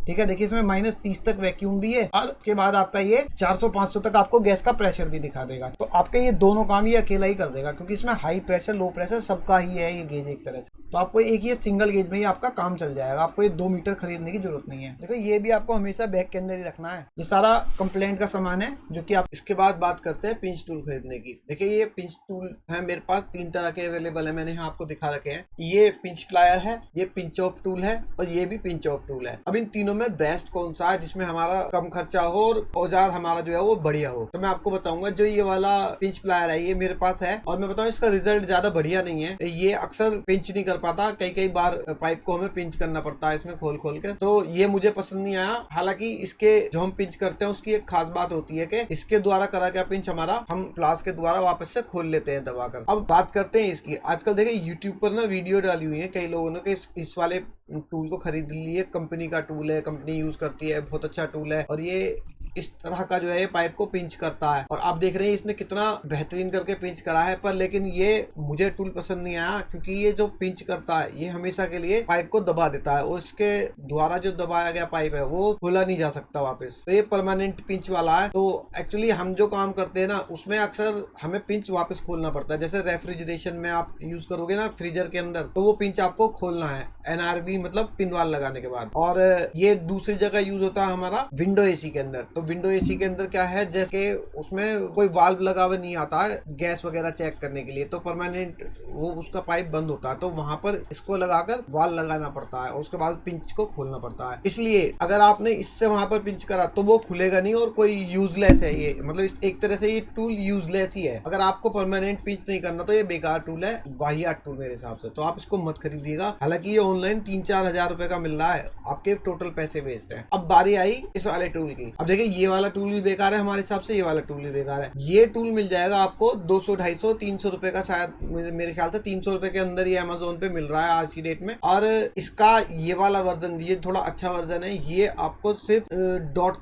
ठीक है, देखिए इसमें -30 तक वैक्यूम भी है, और उसके बाद आपका ये 400-500 तक आपको गैस का प्रेशर भी दिखा देगा। तो आपके ये दोनों काम ये अकेला ही कर देगा, क्योंकि इसमें हाई प्रेशर, लो प्रेशर सबका ही है ये गेज एक तरह से। तो आपको एक ये सिंगल गेज में ही आपका काम चल जाएगा, आपको ये 2 मीटर खरीदने की जरूरत नहीं है। देखो, ये भी आपको हमेशा बैग के अंदर ही रखना है। ये सारा कंप्लेंट का सामान है जो कि आप। इसके बाद बात करते हैं पिंच टूल खरीदने की। देखिए, ये पिंच टूल है मेरे पास 3 तरह के अवेलेबल है, मैंने यहाँ आपको दिखा रखे हैं। ये पिंच प्लायर है, ये पिंच ऑफ टूल है, और ये भी पिंच ऑफ टूल है। अब इन तीनों में बेस्ट कौन सा है जिसमें हमारा कम खर्चा हो और औजार हमारा जो है वो बढ़िया हो? तो मैं आपको बताऊंगा। जो ये वाला पिंच प्लायर है ये मेरे पास है, और मैं बताऊं इसका रिजल्ट ज्यादा बढ़िया नहीं है। ये अक्सर पिंच नहीं कर पाता, कई बार पाइप को हमें पिंच करना पड़ता है इसमें खोल के, तो ये मुझे पसंद नहीं आया। हालांकि इसके जो हम पिंच करते हैं उसकी एक खास बात होती है कि इसके द्वारा करा गया पिंच हमारा हम प्लास के द्वारा वापस से खोल लेते हैं दबाकर। अब बात करते हैं इसकी। आजकल देखिए यूट्यूब पर ना वीडियो डाली हुई है कई लोगों ने कि इस वाले टूल को खरीद लिए, कंपनी का टूल है, कंपनी यूज करती है, बहुत अच्छा टूल है, और ये इस तरह का जो है ये पाइप को पिंच करता है। और आप देख रहे हैं इसने कितना बेहतरीन करके पिंच करा है, पर लेकिन ये मुझे टूल पसंद नहीं आया, क्योंकि ये जो पिंच करता है ये हमेशा के लिए पाइप को दबा देता है, और इसके द्वारा जो दबाया गया पाइप है वो खोला नहीं जा सकता वापस। तो ये परमानेंट पिंच वाला है। तो एक्चुअली हम जो काम करते हैं ना उसमें अक्सर हमें पिंच वापस खोलना पड़ता है। जैसे रेफ्रिजरेशन में आप यूज करोगे ना फ्रीजर के अंदर, तो वो पिंच आपको खोलना है NRV मतलब पिनवाल लगाने के बाद। और ये दूसरी जगह यूज होता है हमारा विंडो एसी के अंदर। तो विंडो एसी के अंदर क्या है, जैसे उसमें कोई वाल्व लगा हुआ नहीं आता है गैस वगैरह चेक करने के लिए, तो परमानेंट वो उसका पाइप बंद होता है, तो वहां पर इसको लगाकर वाल्व लगाना पड़ता है, और उसके बाद पिंच को खोलना पड़ता है। इसलिए अगर आपने इससे वहां पर पिंच करा तो वो खुलेगा नहीं, और कोई यूजलेस है ये, मतलब एक तरह से ये टूल यूजलेस ही है। अगर आपको परमानेंट पिंच नहीं करना तो ये बेकार टूल है, वाहियात टूल मेरे हिसाब से, तो आप इसको मत खरीदिएगा। हालांकि ये ऑनलाइन 3-4 हजार रुपए का मिल रहा है, आपके टोटल पैसे वेस्ट है। अब बारी आई इस वाले टूल की। अब देखिए, ये वाला टूल भी बेकार है हमारे हिसाब से, ये वाला टूल भी बेकार है। ये टूल मिल जाएगा आपको 200, 250, 300 रुपए का, शायद मेरे ख्याल से 300 रुपए के अंदर ये अमेजोन पे मिल रहा है आज की डेट में। और इसका ये वाला वर्जन, ये थोड़ा अच्छा वर्जन है, ये आपको सिर्फ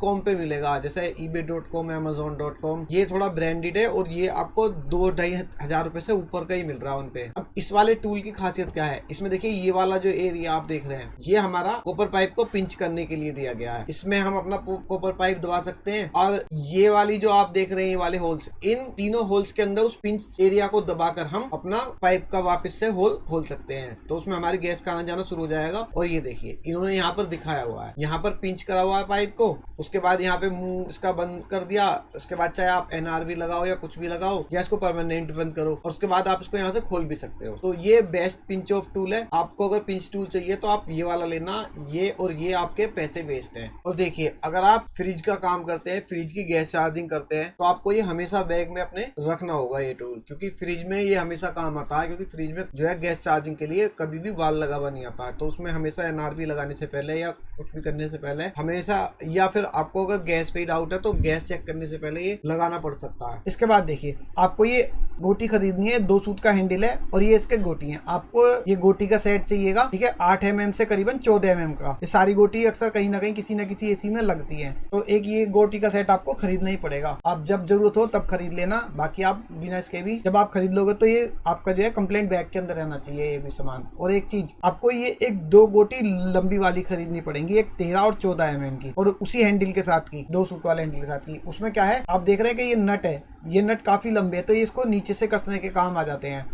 .com पे मिलेगा, जैसे ebay.com, amazon.com, ये थोड़ा ब्रांडेड है, और ये आपको 2-2.5 हजार रुपए से ऊपर का ही मिल रहा है उन पे। अब इस वाले टूल की खासियत क्या है, इसमें देखिए ये वाला जो एरिया आप देख रहे हैं, ये हमारा कॉपर पाइप को पिंच करने के लिए दिया गया है। इसमें हम अपना कॉपर पाइप दबा सकते हैं, और ये वाली जो आप देख रहे हैं ये वाले होल्स, इन तीनों होल्स के अंदर उस पिंच एरिया को दबाकर हम अपना पाइप का वापस से होल खोल सकते हैं, तो उसमें हमारी गैस का आना जाना शुरू हो जाएगा। और ये देखिए इन्होंने यहाँ पर दिखाया हुआ है, यहाँ पर पिंच करा हुआ है पाइप को, उसके बाद यहाँ पे मुंह इसका बंद कर दिया, उसके बाद चाहे आप NRV लगाओ या कुछ भी लगाओ, या इसको परमानेंट बंद करो, और उसके बाद आप इसको यहाँ से खोल भी सकते हो। तो ये बेस्ट पिंच ऑफ टूल है। आपको अगर पिंच टूल चाहिए तो आप ये वाला लेना, ये और ये आपके पैसे वेस्ट हैं। और देखिए, अगर आप फ्रिज का काम करते हैं, फ्रिज की गैस चार्जिंग करते हैं, तो आपको ये हमेशा बैग में अपने रखना होगा ये टूल, क्योंकि फ्रिज में ये हमेशा काम आता है, क्योंकि फ्रिज में जो है गैस चार्जिंग के लिए कभी भी वाल्व लगा हुआ नहीं आता है, तो उसमें हमेशा NRV लगाने से पहले या कुछ भी करने से पहले हमेशा, या फिर आपको अगर गैस पे डाउट है तो गैस चेक करने से पहले ये लगाना पड़ सकता है। इसके बाद देखिए, आपको ये गोटी खरीदनी है, 2 सूत का हैंडल है, और ये इसके गोटी है। आपको ये गोटी का सेट चाहिएगा, ठीक है, 8 mm से करीबन 14 mm का। ये सारी गोटी अक्सर कहीं ना कहीं किसी न किसी एसी में लगती है, तो एक ये गोटी का सेट आपको खरीदना ही पड़ेगा। आप जब जरूरत हो तब खरीद लेना, बाकी आप बिना इसके भी जब आप खरीद लोगे तो ये आपका जो है कंप्लेंट बैग के अंदर रहना चाहिए ये भी सामान। और एक चीज, आपको ये एक 2 गोटी लंबी वाली खरीदनी पड़ेंगी, एक 13 और 14 mm की, और उसी हैंडल के साथ की, 2 सूत वाले हैंडल के साथ की। उसमें क्या है, आप देख रहे हैं कि ये नट है, ये नट काफी लंबे है, तो ये इसको नीचे से कसने के काम आ जाते हैं।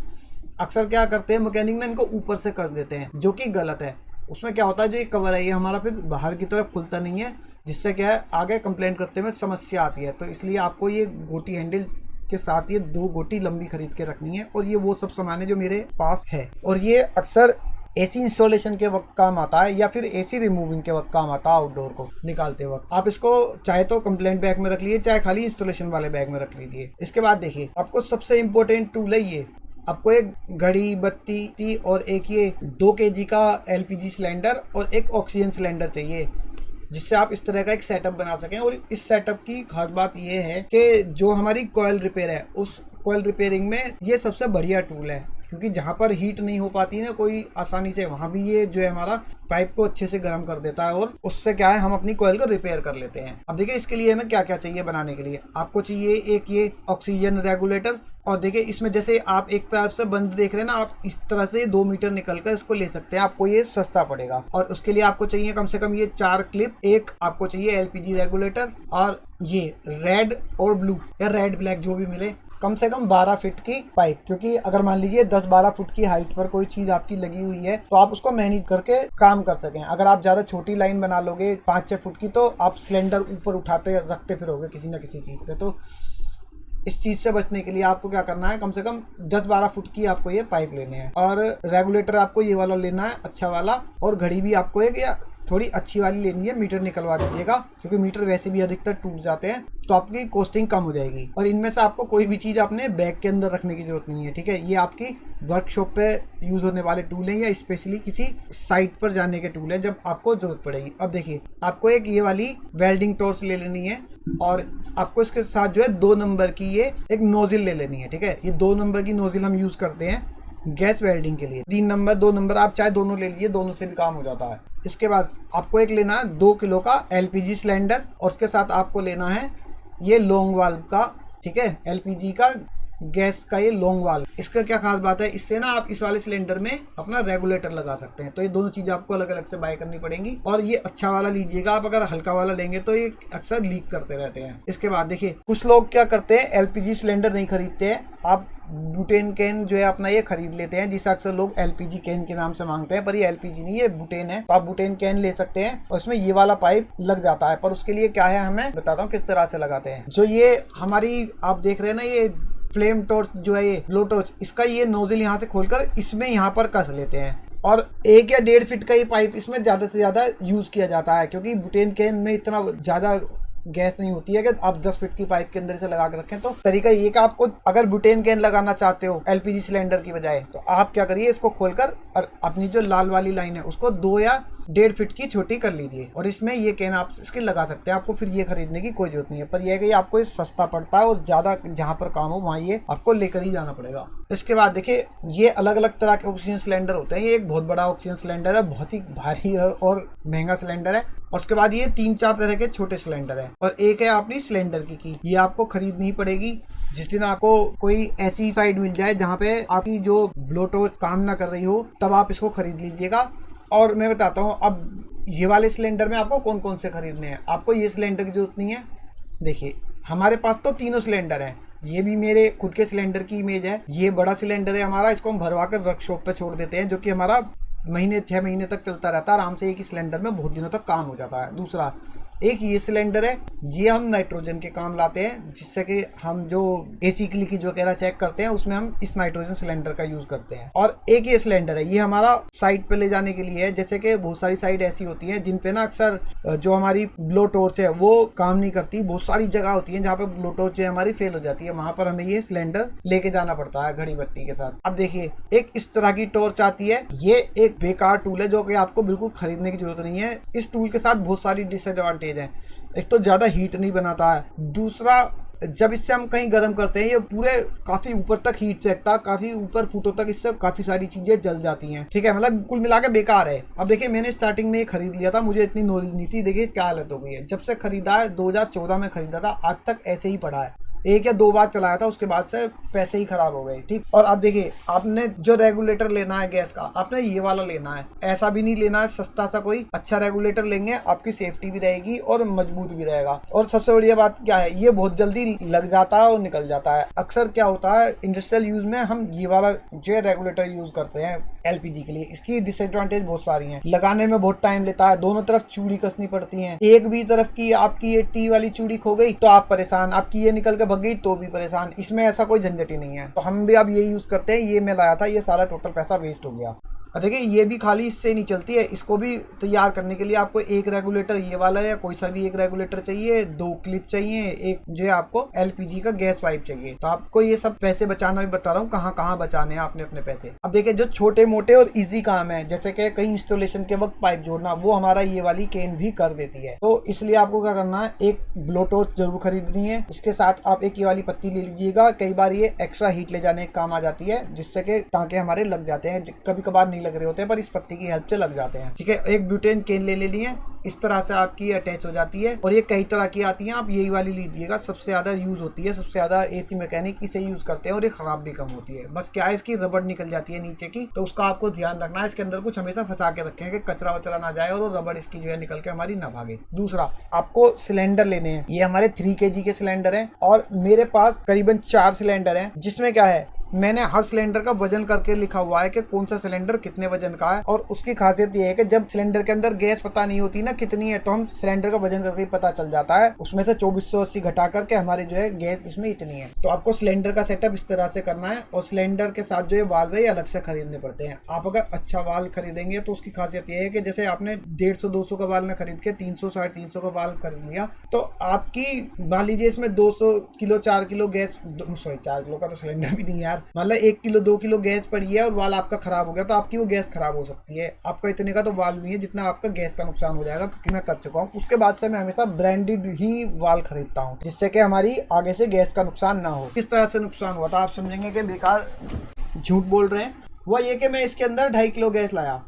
अक्सर क्या करते हैं मैकेनिक ना, इनको ऊपर से कर देते हैं, जो कि गलत है। उसमें क्या होता है, जो ये कवर है ये हमारा फिर बाहर की तरफ खुलता नहीं है, जिससे क्या है आगे कंप्लेंट करते में समस्या आती है। तो इसलिए आपको ये गोटी हैंडल के साथ ये 2 गोटी लंबी खरीद के रखनी है। और ये वो सब सामान है जो मेरे पास है, और ये अक्सर एसी इंस्टॉलेशन के वक्त काम आता है, या फिर एसी रिमूविंग के वक्त काम आता है, आउटडोर को निकालते वक्त। आप इसको चाहे तो कंप्लेंट बैग में रख लीजिए, चाहे खाली इंस्टॉलेशन वाले बैग में रख लीजिए। इसके बाद देखिए, आपको सबसे इम्पोर्टेंट टूल है ये, आपको एक घड़ी, बत्ती और एक ये 2 kg का LPG सिलेंडर और एक ऑक्सीजन सिलेंडर चाहिए। जिससे आप इस तरह का एक सेटअप बना सकें। और इस सेटअप की खास बात ये है कि जो हमारी कॉइल रिपेयर है, उस कॉइल रिपेयरिंग में ये सबसे बढ़िया टूल है, क्योंकि जहाँ पर हीट नहीं हो पाती ना कोई आसानी से, वहाँ भी ये जो है हमारा पाइप को अच्छे से गर्म कर देता है और उससे क्या है हम अपनी कॉइल को रिपेयर कर लेते हैं। अब देखिए इसके लिए हमें क्या क्या चाहिए बनाने के लिए। आपको चाहिए एक ये ऑक्सीजन रेगुलेटर, और देखिए इसमें जैसे आप एक तरफ से बंद देख रहे हैं ना, आप इस तरह से 2 मीटर निकल कर इसको ले सकते हैं, आपको ये सस्ता पड़ेगा। और उसके लिए आपको चाहिए कम से कम ये 4 क्लिप, एक आपको चाहिए LPG रेगुलेटर, और ये रेड और ब्लू या रेड ब्लैक जो भी मिले, कम से कम 12 फीट की पाइप, क्योंकि अगर मान लीजिए 10-12 फुट की हाइट पर कोई चीज आपकी लगी हुई है तो आप उसको मैनेज करके काम कर सकें। अगर आप ज्यादा छोटी लाइन बना लोगे 5-6 फुट की, तो आप सिलेंडर ऊपर उठाते रखते फिरोगे किसी न किसी चीज पे। तो इस चीज से बचने के लिए आपको क्या करना है, कम से कम 10-12 फुट की आपको ये पाइप लेने हैं, और रेगुलेटर आपको ये वाला लेना है अच्छा वाला, और घड़ी भी आपको एक या थोड़ी अच्छी वाली लेनी है, मीटर निकलवा दीजिएगा, क्योंकि मीटर वैसे भी अधिकतर टूट जाते हैं, तो आपकी कॉस्टिंग कम हो जाएगी। और इनमें से आपको कोई भी चीज़ अपने बैग के अंदर रखने की जरूरत नहीं है, ठीक है। ये आपकी वर्कशॉप पे यूज़ होने वाले टूल हैं या स्पेशली किसी साइट पर जाने के टूल है जब आपको जरूरत पड़ेगी। अब देखिए आपको एक ये वाली वेल्डिंग टॉर्च ले लेनी है, और आपको इसके साथ जो है 2 नंबर की ये एक नोजिल ले लेनी है, ठीक है। ये 2 नंबर की नोजिल हम यूज़ करते हैं गैस वेल्डिंग के लिए। 3 नंबर 2 नंबर आप चाहे दोनों ले लीजिए, दोनों से भी काम हो जाता है। इसके बाद आपको एक लेना है 2 किलो का LPG सिलेंडर, और उसके साथ आपको लेना है ये लॉन्ग वाल्व का, ठीक है, LPG का गैस का ये लॉन्ग वाल्व। इसका क्या खास बात है, इससे ना आप इस वाले सिलेंडर में अपना रेगुलेटर लगा सकते हैं। तो ये दोनों चीजें आपको अलग अलग से बाय करनी पड़ेंगी, और ये अच्छा वाला लीजिएगा आप, अगर हल्का वाला लेंगे तो ये अक्सर लीक करते रहते हैं। इसके बाद देखिए कुछ लोग क्या करते हैं, LPG सिलेंडर नहीं खरीदते हैं, आप बुटेन कैन जो है अपना ये खरीद लेते हैं, जिसे अक्सर लोग LPG कैन के नाम से मांगते हैं, पर ये LPG नहीं, ये बुटेन है। तो आप बुटेन कैन ले सकते हैं, और उसमें ये वाला पाइप लग जाता है। पर उसके लिए क्या है, हमें बताता हूँ किस तरह से लगाते हैं। जो ये हमारी आप देख रहे हैं ना, ये फ्लेम टॉर्च जो है, ये ब्लो टॉर्च, इसका ये नोजल यहाँ से खोलकर इसमें यहाँ पर कस लेते हैं, और 1 या 1.5 फीट का ये पाइप इसमें ज्यादा से ज्यादा यूज किया जाता है, क्योंकि बुटेन कैन में इतना ज्यादा गैस नहीं होती है कि आप 10 फीट की पाइप के अंदर से लगा के रखें। तो तरीका ये कि आपको अगर बुटेन कैन लगाना चाहते हो LPG सिलेंडर की बजाय, तो आप क्या करिए, इसको खोलकर और अपनी जो लाल वाली लाइन है उसको 2 या 1.5 फीट की छोटी कर लीजिए, और इसमें ये कैन आप इसकी लगा सकते हैं। आपको फिर ये खरीदने की कोई जरूरत नहीं है, पर यह है कि आपको ये सस्ता पड़ता है, और ज्यादा जहाँ पर काम हो वहाँ ये आपको लेकर ही जाना पड़ेगा। इसके बाद देखिए ये अलग अलग तरह के ऑक्सीजन सिलेंडर होते हैं। ये एक बहुत बड़ा ऑक्सीजन सिलेंडर है, बहुत ही भारी है और महंगा सिलेंडर है। और उसके बाद ये 3-4 तरह के छोटे सिलेंडर है, और एक है अपनी सिलेंडर की ये आपको खरीदनी पड़ेगी। जिस दिन आपको कोई ऐसी साइड मिल जाए जहाँ पे आपकी जो ब्लो टॉर्च काम ना कर रही हो, तब आप इसको खरीद लीजिएगा। और मैं बताता हूँ अब ये वाले सिलेंडर में आपको कौन कौन से खरीदने हैं। आपको ये सिलेंडर की जरूरत नहीं है। देखिए हमारे पास तो तीनों सिलेंडर हैं, ये भी मेरे खुद के सिलेंडर की इमेज है। ये बड़ा सिलेंडर है हमारा, इसको हम भरवा कर वर्कशॉप पे छोड़ देते हैं, जो कि हमारा 6 महीने तक चलता रहता है आराम से। एक ही सिलेंडर में बहुत दिनों तक काम हो जाता है। दूसरा एक ये सिलेंडर है, ये हम नाइट्रोजन के काम लाते हैं, जिससे कि हम जो एसी की लीकेज वगैरह चेक करते हैं उसमें हम इस नाइट्रोजन सिलेंडर का यूज करते हैं। और एक ये सिलेंडर है, ये हमारा साइट पे ले जाने के लिए है। जैसे कि बहुत सारी साइट ऐसी होती है जिन पे ना अक्सर जो हमारी ब्लो टॉर्च है वो काम नहीं करती। बहुत सारी जगह होती है जहाँ पे ब्लो टॉर्च जो हमारी फेल हो जाती है, वहां पर हमें ये सिलेंडर लेके जाना पड़ता है घड़ी बत्ती के साथ। अब देखिए एक इस तरह की टॉर्च आती है, ये एक बेकार टूल है जो कि आपको बिल्कुल खरीदने की जरूरत नहीं है। इस टूल के साथ बहुत सारी डिसएडवांटेज है। एक तो ज्यादा हीट नहीं बनाता है, दूसरा जब इससे हम कहीं गर्म करते हैं ये पूरे काफी ऊपर तक हीट फेंकता है, काफी ऊपर फुटों तक इससे काफी सारी चीजें जल जाती हैं, ठीक है। मतलब कुल मिला के बेकार है। अब देखिए मैंने स्टार्टिंग में ये खरीद लिया था, मुझे इतनी नॉलेज नहीं थी, देखिए क्या हालत हो गई है। जब से खरीदा है 2014 में खरीदा था, आज तक ऐसे ही पड़ा है। 1 या 2 बार चलाया था, उसके बाद से पैसे ही खराब हो गए, ठीक। और अब देखिए आपने जो रेगुलेटर लेना है गैस का, आपने ये वाला लेना है, ऐसा भी नहीं लेना है सस्ता सा कोई। अच्छा रेगुलेटर लेंगे, आपकी सेफ्टी भी रहेगी और मजबूत भी रहेगा। और सबसे बढ़िया बात क्या है, ये बहुत जल्दी लग जाता है और निकल जाता है। अक्सर क्या होता है इंडस्ट्रियल यूज में हम ये वाला जो रेगुलेटर यूज करते हैं LPG के लिए, इसकी डिसएडवांटेज बहुत सारी हैं। लगाने में बहुत टाइम लेता है, दोनों तरफ चूड़ी कसनी पड़ती है। एक भी तरफ की आपकी ये टी वाली चूड़ी खो गई तो आप परेशान, आपकी ये निकल के भग गई तो भी परेशान। इसमें ऐसा कोई झंझट ही नहीं है। तो हम भी अब ये यूज करते हैं। ये मैं लाया था, ये सारा टोटल पैसा वेस्ट हो गया। और देखिए ये भी खाली इससे नहीं चलती है, इसको भी तैयार करने के लिए आपको एक रेगुलेटर ये वाला या कोई सा भी एक रेगुलेटर चाहिए, 2 क्लिप चाहिए, एक जो है आपको एलपीजी का गैस पाइप चाहिए। तो आपको ये सब पैसे बचाना भी बता रहा हूँ, कहाँ कहाँ बचाने हैं आपने अपने पैसे। अब देखिए जो छोटे मोटे और इजी काम है, जैसे कि कहीं इंस्टॉलेशन के वक्त पाइप जोड़ना, वो हमारा ये वाली केन भी कर देती है। तो इसलिए आपको क्या करना है, एक ब्लो टॉर्च जरूर खरीदनी है, इसके साथ आप एक ये वाली पत्ती ले लीजिएगा। कई बार ये एक्स्ट्रा हीट ले जाने के काम आ जाती है, जिससे कि टाँके हमारे लग जाते हैं, कभी कभार नहीं लग रहे होते पर इस पत्ती की हेल्प से लग जाते हैं। ठीक है, एक ब्यूटेन केन ले लिए, इस तरह से आपकी अटैच हो जाती है। और ये कई तरह की आती हैं, आप यही वाली लीजिएगा, सबसे ज्यादा यूज होती है, सबसे ज्यादा एसी मैकेनिक इसे यूज करते हैं और ये खराब भी कम होती है। बस क्या है, इसकी रबड़ निकल जाती है नीचे की, तो उसका आपको ध्यान रखना है, इसके अंदर कुछ हमेशा फंसा के रखें कि कचरा वचरा ना जाए और रबड़ इसकी जो है निकल के हमारी ना भागे। दूसरा, आपको सिलेंडर लेने हैं, ये हमारे 3 kg के सिलेंडर हैं और मेरे पास करीबन 4 सिलेंडर हैं, जिसमें क्या है, मैंने हर सिलेंडर का वजन करके लिखा हुआ है कि कौन सा सिलेंडर कितने वजन का है। और उसकी खासियत ये है कि जब सिलेंडर के अंदर गैस पता नहीं होती ना कितनी है, तो हम सिलेंडर का वजन करके ही पता चल जाता है, उसमें से 2480 घटा करके हमारी जो है गैस इसमें इतनी है। तो आपको सिलेंडर का सेटअप इस तरह से करना है और सिलेंडर के साथ जो ये वाल्व है अलग से खरीदने पड़ते हैं। आप अगर अच्छा वाल्व खरीदेंगे तो उसकी खासियत ये है कि जैसे आपने 150-200 का वाल्व ना खरीद के 300-350 का वाल्व खरीद लिया, तो आपकी मान लीजिए इसमें 200 kilo 4 kilo gas, sorry 4 kilo का तो सिलेंडर भी नहीं यार, मतलब 1 किलो 2 किलो गैस पड़ी है और वाल्व आपका खराब हो गया, तो आपकी वो गैस खराब हो सकती है। आपका इतने का तो वाल्व नहीं है जितना आपका गैस का नुकसान हो जाएगा, क्योंकि मैं कर चुका हूँ। उसके बाद से मैं हमेशा ब्रांडेड ही वाल्व खरीदता हूँ, जिससे कि हमारी आगे से गैस का नुकसान ना हो। किस तरह से नुकसान हुआ था आप समझेंगे कि बेकार झूठ बोल रहे हैं। वह ये कि मैं इसके अंदर 2.5 किलो गैस लाया,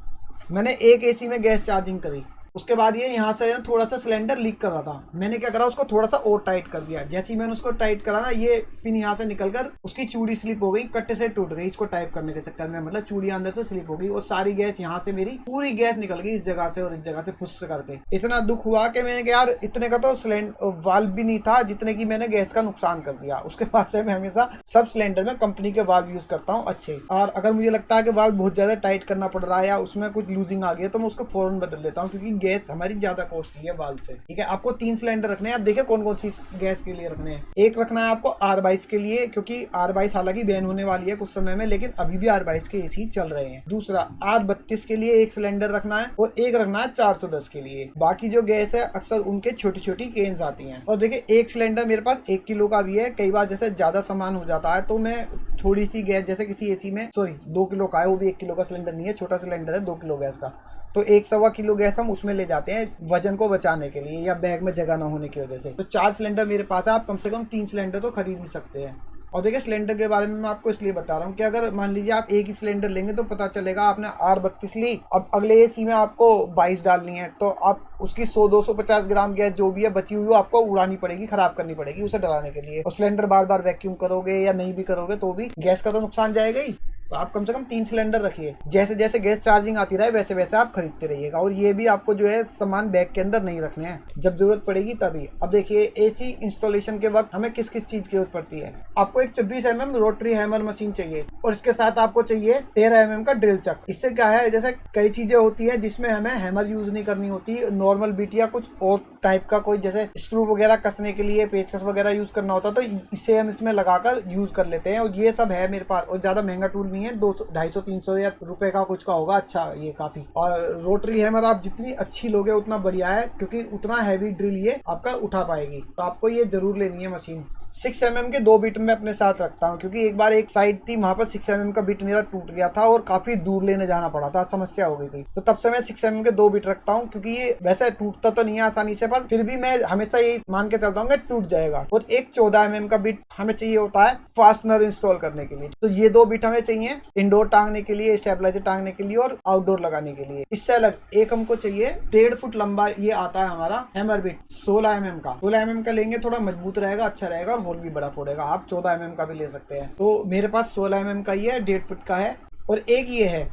मैंने एक एसी में गैस चार्जिंग करी, उसके बाद ये यहाँ से थोड़ा सा सिलेंडर लीक कर रहा था, मैंने क्या करा, उसको थोड़ा सा और टाइट कर दिया। जैसे ही मैंने उसको टाइट करा ना, ये पिन यहाँ से निकलकर उसकी चूड़ी स्लिप हो गई, कट्टे से टूट गई इसको टाइट करने के चक्कर में, मतलब चूड़ी अंदर से स्लिप हो गई और सारी गैस यहाँ से, मेरी पूरी गैस निकल गई इस जगह से और इस जगह से फुस करके। इतना दुख हुआ कि मैंने कहा यार इतने का तो सिलेंडर वाल्व भी नहीं था जितने की मैंने गैस का नुकसान कर दिया। उसके बाद से मैं हमेशा सब सिलेंडर में कंपनी के वाल्व यूज करता हूँ अच्छे, और अगर मुझे लगता है कि वाल्व बहुत ज्यादा टाइट करना पड़ रहा है या उसमें कुछ लूजिंग आ गई है तो मैं उसको फौरन बदल देता हूँ, क्योंकि गैस हमारी ज्यादा कॉस्टली है वाल्व से। ठीक है, आपको 3 सिलेंडर रखने हैं। आप देखिए कौन कौन सी गैस के लिए रखने हैं। एक रखना है आपको R22 के लिए, क्योंकि R22 हालांकि बैन होने वाली है कुछ समय में, लेकिन अभी भी R22 के एसी चल रहे हैं। दूसरा, R32 के लिए एक सिलेंडर रखना है और एक रखना है 410 के लिए। बाकी जो गैस है अक्सर उनके छोटी छोटी केन्स आती हैं। और देखिए एक सिलेंडर मेरे पास 1 किलो का भी है, कई बार जैसे ज्यादा सामान हो जाता है तो मैं थोड़ी सी गैस, जैसे किसी एसी में, सॉरी 2 किलो का है, वो भी 1 किलो का सिलेंडर नहीं है, छोटा सिलेंडर है 2 किलो गैस का, तो 1.25 किलो गैस हम उसमें ले जाते हैं वजन को बचाने के लिए या बैग में जगह ना होने की वजह से। तो 4 सिलेंडर मेरे पास है, आप कम से कम 3 सिलेंडर तो खरीद ही सकते हैं। और देखिए सिलेंडर के बारे में मैं आपको इसलिए बता रहा हूँ कि अगर मान लीजिए आप एक ही सिलेंडर लेंगे तो पता चलेगा आपने R32 ली, अब अगले एसी में आपको 22 डालनी है, तो आप उसकी 100-250 ग्राम गैस जो भी है बची हुई वो आपको उड़ानी पड़ेगी, खराब करनी पड़ेगी उसे डलाने के लिए। और सिलेंडर बार बार वैक्यूम करोगे या नहीं भी करोगे तो भी गैस का तो नुकसान जाएगा ही। तो आप कम से कम 3 सिलेंडर रखिए, जैसे जैसे गैस चार्जिंग आती रहे वैसे वैसे आप खरीदते रहिएगा। और ये भी आपको जो है सामान बैग के अंदर नहीं रखने हैं, जब जरूरत पड़ेगी तभी। अब देखिए एसी इंस्टॉलेशन के वक्त हमें किस किस चीज की जरूरत पड़ती है। आपको एक 24 mm रोटरी हैमर मशीन चाहिए और इसके साथ आपको चाहिए 13 mm का ड्रिल चक। इससे क्या है, जैसे कई चीजें होती है जिसमें हमें हैमर यूज नहीं करनी होती, नॉर्मल बीट या कुछ और टाइप का कोई जैसे स्क्रू वगैरह कसने के लिए पेचकस वगैरह यूज करना होता, तो इसे हम इसमें लगाकर यूज कर लेते हैं। और ये सब है मेरे पास, और ज्यादा महंगा टूल नहीं है, 200-250-300 या रुपए का कुछ का होगा, अच्छा ये काफी। और रोटरी हैमर आप जितनी अच्छी लोगे उतना बढ़िया है, क्योंकि उतना हैवी ड्रिल ये आपका उठा पाएगी, तो आपको ये जरूर लेनी है मशीन। 6 mm के 2 बिट में अपने साथ रखता हूँ, क्योंकि एक बार एक साइड थी वहां पर 6 mm का बिट मेरा टूट गया था और काफी दूर लेने जाना पड़ा था, समस्या हो गई थी। तो तब से मैं 6 mm के 2 बिट रखता हूँ, क्योंकि ये वैसे टूटता तो नहीं है आसानी से, पर फिर भी मैं हमेशा ये मान के चलता हूँ कि टूट जाएगा। और एक 14 mm का बिट हमें चाहिए होता है फास्टनर इंस्टॉल करने के लिए। तो ये 2 बिट हमें चाहिए इंडोर टांगने के लिए, स्टेबलाइजर टांगने के लिए और आउटडोर लगाने के लिए। इससे अलग एक हमको चाहिए 1.5 फुट लंबा, ये आता है हमारा हैमर बिट 16 mm का। 16 mm का लेंगे थोड़ा मजबूत रहेगा, अच्छा रहेगा, होल भी बड़ा फोड़ेगा। आप 14 mm का भी ले सकते हैं। तो मेरे पास 16 mm का ही है, 1.5 फुट का है। और एक ये है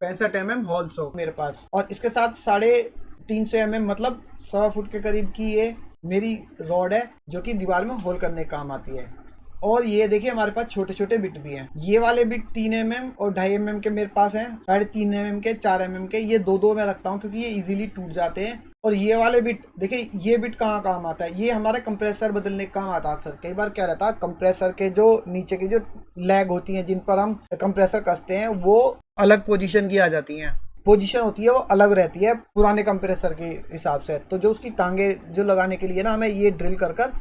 65 mm हॉल्सो मेरे पास, और इसके साथ 350 mm मतलब 1.25 फुट के करीब की ये मेरी रॉड है, जो कि दीवार में होल करने का काम आती है। और ये देखिए हमारे पास छोटे छोटे बिट भी हैं। ये वाले बिट 3 mm और 2.5 mm के मेरे पास हैं, 3.5 mm के, 4 mm के। ये 2-2 में रखता हूँ क्योंकि ये इजीली टूट जाते हैं और ये वाले बिट देखिए, ये बिट कहाँ काम आता है, ये हमारे कंप्रेसर बदलने का काम आता है। अक्सर कई बार क्या रहता है, कंप्रेसर के जो नीचे की जो लैग होती हैं जिन पर हम कंप्रेसर कसते हैं वो अलग पोजीशन की आ जाती हैं, पोजीशन होती है वो अलग रहती है पुराने कंप्रेसर के हिसाब से। तो जो उसकी टांगे जो लगाने के लिए ना हमें ये ड्रिल कर कर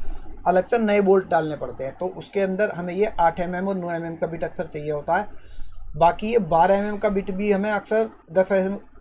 अलग से नए बोल्ट डालने पड़ते हैं। तो उसके अंदर हमें ये 8 mm और 9 mm का बिट अक्सर चाहिए होता है। बाकी ये 12 mm का बिट भी हमें अक्सर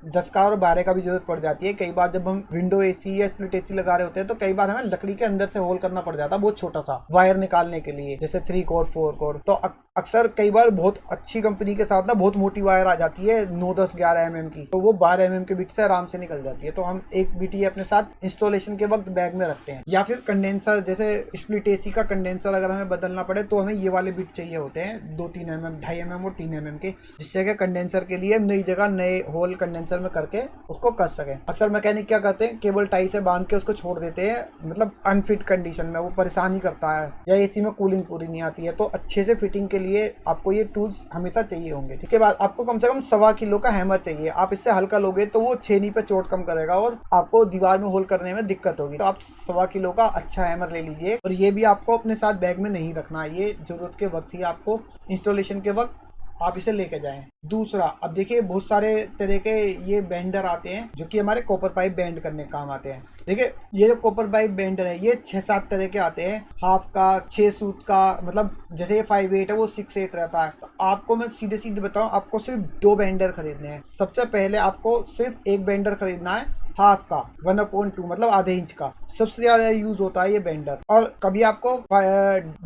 10 का और 12 का भी जरूरत पड़ जाती है। कई बार जब हम विंडो एसी या स्प्लिट एसी लगा रहे होते हैं तो कई बार हमें लकड़ी के अंदर से होल करना पड़ जाता है बहुत छोटा सा वायर निकालने के लिए, जैसे 3 कोर 4 कोर। तो अक्सर कई बार बहुत अच्छी कंपनी के साथ ना बहुत मोटी वायर आ जाती है 9, 10, 11 mm की, तो वो 12 mm के बिट से आराम से निकल जाती है। तो हम एक बिट ही अपने साथ इंस्टॉलेशन के वक्त बैग में रखते हैं। या फिर कंडेंसर, जैसे स्प्लिट एसी का कंडेंसर अगर हमें बदलना पड़े तो हमें ये वाले बिट चाहिए होते हैं 2-3 mm, 2.5 mm और 3 mm के, जिससे कि कंडेंसर के लिए नई जगह नए होल कंडेंसर में करके उसको कस सके। अक्सर मैकेनिक क्या करते हैं, केबल टाई से बांध के उसको छोड़ देते हैं, मतलब अनफिट कंडीशन में, वो परेशान ही करता है, या एसी में कूलिंग पूरी नहीं आती है। तो अच्छे से फिटिंग के लिए आपको ये टूल्स हमेशा चाहिए होंगे। इसके बाद आपको कम से कम 1.25 किलो का हैमर चाहिए। आप इससे हल्का लोगे तो वो छेनी पे चोट कम करेगा और आपको दीवार में होल करने में दिक्कत होगी। तो आप 1.25 किलो का अच्छा हैमर ले लीजिए। और ये भी आपको अपने साथ बैग में नहीं रखना, ये जरूरत के वक्त ही आपको, इंस्टॉलेशन के वक्त आप इसे लेके जाएं। दूसरा, अब देखिए बहुत सारे तरह के ये बेंडर आते हैं जो कि हमारे कॉपर पाइप बेंड करने के काम आते हैं। देखिए ये जो कॉपर पाइप बेंडर है ये 6-7 तरह के आते हैं, हाफ का, 6 सूत का, मतलब जैसे ये 5/8 है वो 6/8 रहता है। तो आपको मैं सीधे सीधे बताऊं, आपको सिर्फ 2 बेंडर खरीदने हैं। सबसे पहले आपको सिर्फ एक बेंडर खरीदना है हाफ का, 1/2 मतलब आधे इंच का, सबसे ज्यादा यूज होता है ये बेंडर। और कभी आपको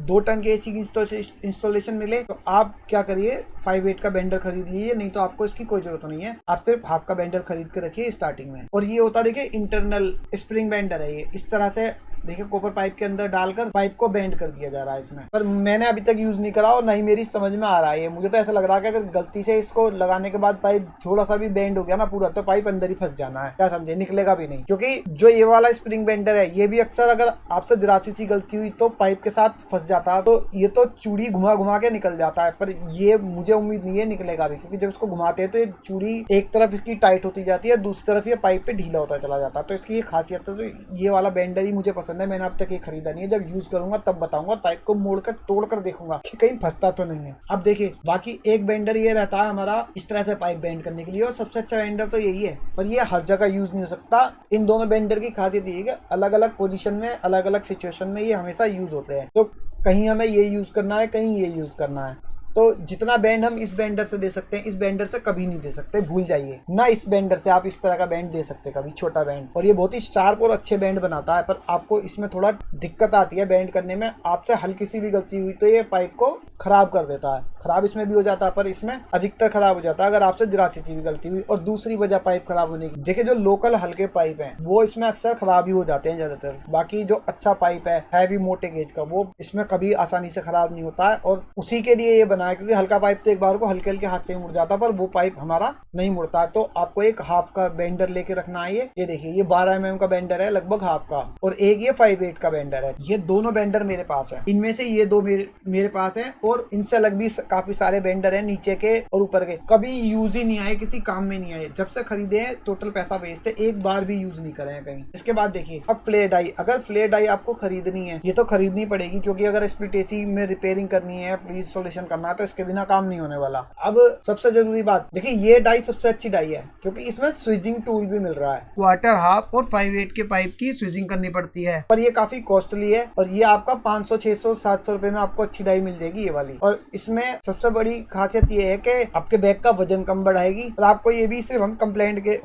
2 टन के एसी की इंस्टॉलेशन मिले तो आप क्या करिए, 5/8 का बेंडर खरीद लीजिए, नहीं तो आपको इसकी कोई जरूरत नहीं है, आप सिर्फ हाफ का बेंडर खरीद के रखिए स्टार्टिंग में। और ये होता है देखिए इंटरनल स्प्रिंग बेंडर है, ये इस तरह से देखिए कॉपर पाइप के अंदर डालकर पाइप को बेंड कर दिया जा रहा है इसमें। पर मैंने अभी तक यूज नहीं करा और ना ही मेरी समझ में आ रहा है। मुझे तो ऐसा लग रहा है कि अगर गलती से इसको लगाने के बाद पाइप थोड़ा सा भी बेंड हो गया ना पूरा, तो पाइप अंदर ही फंस जाना है, क्या समझे, निकलेगा भी नहीं। क्योंकि जो ये वाला स्प्रिंग बेंडर है ये भी अक्सर अगर आपसे जरा सी गलती हुई तो पाइप के साथ फंस जाता है, तो ये तो चूड़ी घुमा घुमा के निकल जाता है। पर ये मुझे उम्मीद नहीं है निकलेगा भी, क्योंकि जब इसको घुमाते हैं तो ये चूड़ी एक तरफ इसकी टाइट होती जाती है, दूसरी तरफ ये पाइप पे ढीला होता चला जाता है। तो इसकी ये खासियत है। तो ये वाला बेंडर ही मुझे पसंद है, मैंने अब तक खरीदा नहीं है, जब यूज करूंगा तब बताऊंगा, पाइप को मोड़कर तोड़कर देखूंगा कि कहीं फंसता तो नहीं है। अब देखिए बाकी एक बेंडर ये रहता है हमारा इस तरह से पाइप बेंड करने के लिए, और सबसे अच्छा बेंडर तो यही है, पर ये हर जगह यूज नहीं हो सकता। इन दोनों बेंडर की खासियत ये है कि अलग अलग पोजीशन में, अलग अलग सिचुएशन में ये हमेशा यूज होते हैं। तो कहीं हमें ये यूज करना है, कहीं ये यूज करना है। तो जितना बैंड हम इस बेंडर से दे सकते हैं, इस बेंडर से कभी नहीं दे सकते, भूल जाइए ना। इस बेंडर से आप इस तरह का बैंड दे सकते कभी, छोटा बैंड, और ये बहुत ही शार्प और अच्छे बैंड बनाता है। पर आपको इसमें थोड़ा दिक्कत आती है बैंड करने में, आपसे हल्की सी भी गलती हुई तो ये पाइप को खराब कर देता है। खराब इसमें भी हो जाता है, पर इसमें अधिकतर खराब हो जाता है अगर आपसे जरा सी भी गलती हुई। और दूसरी वजह पाइप खराब होने की, देखिए जो लोकल हल्के पाइप हैं वो इसमें अक्सर खराब ही हो जाते हैं ज्यादातर। बाकी जो अच्छा पाइप है हैवी मोटे गेज का, वो इसमें कभी आसानी से खराब नहीं होता है, और उसी के लिए ये बना है। क्योंकि हल्का पाइप तो एक बार को हल्के हल्के हाथ से मुड़ जाता है, पर वो पाइप हमारा नहीं मुड़ता है। तो आपको एक हाफ का बेंडर लेके रखना है। ये देखिए ये 12 mm का बेंडर है लगभग हाफ का, और एक ये 5/8 का बेंडर है। ये दोनों बेंडर मेरे पास है, इनमें से ये 2 मेरे पास है, और इनसे अलग भी काफी सारे बेंडर है नीचे के और ऊपर के, कभी यूज ही नहीं आए, किसी काम में नहीं आए। जब से खरीदे हैं टोटल पैसा वेस्ट है, एक बार भी यूज नहीं करे हैं कहीं। इसके बाद देखिए अब फ्लेयर डाई, अगर फ्लेयर डाई आपको खरीदनी है, ये तो खरीदनी पड़ेगी, क्योंकि अगर स्प्लिट एसी में रिपेयरिंग करनी है, इंस्टॉलेशन करना है, तो इसके बिना काम नहीं होने वाला। अब सबसे जरूरी बात देखिए, ये डाई सबसे अच्छी डाई है क्योंकि इसमें स्विचिंग टूल भी मिल रहा है। 1/4 हाफ और 5/8 के पाइप की स्विचिंग करनी पड़ती है, पर ये काफी कॉस्टली है, और ये आपका 500, 600, 700 रुपए में आपको अच्छी डाई मिल जाएगी ये वाली। और इसमें सबसे बड़ी खासियत ये है कि आपके बैग का वजन कम बढ़ाएगी, और आपको ये भी सिर्फ हम कंप्लेंट के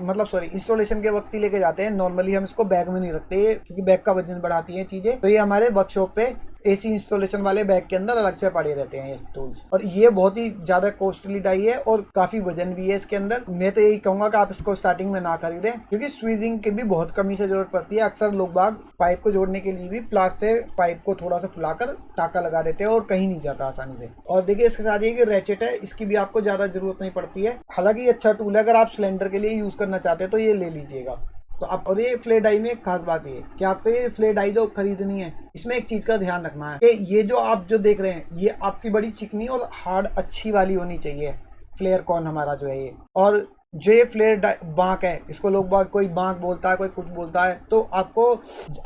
इंस्टॉलेशन के वक्त ही लेके जाते हैं। नॉर्मली हम इसको बैग में नहीं रखते क्योंकि बैग का वजन बढ़ाती है चीजें। तो ये हमारे वर्कशॉप पे एसी इंस्टॉलेशन वाले बैग के अंदर अलग से पड़े रहते हैं ये टूल्स। और ये बहुत ही ज्यादा कॉस्टली डाई है और काफी वजन भी है इसके अंदर। मैं तो यही कहूंगा कि आप इसको स्टार्टिंग में ना खरीदें, क्योंकि स्वीजिंग की भी बहुत कमी से जरूरत पड़ती है। अक्सर लोग बाग पाइप को जोड़ने के लिए भी प्लास से पाइप को थोड़ा सा फुलाकर टाका लगा देते हैं और कहीं नहीं जाता आसानी से। और देखिए इसके साथ ये कि रैचेट है, इसकी भी आपको ज्यादा जरूरत नहीं पड़ती है। हालांकि ये अच्छा टूल है, अगर आप सिलेंडर के लिए यूज करना चाहते हैं तो ये ले लीजिएगा। तो आप, और ये फ्लेयर डाई में एक खास बात ये कि आपको ये फ्लेयर डाई जो खरीदनी है, इसमें एक चीज का ध्यान रखना है कि ये जो आप जो देख रहे हैं ये आपकी बड़ी चिकनी और हार्ड अच्छी वाली होनी चाहिए। फ्लेयर कॉर्न हमारा जो है ये, और जो ये फ्लेयर बांक है, इसको लोग बाग कोई बांक बोलता है, कोई कुछ बोलता है, तो आपको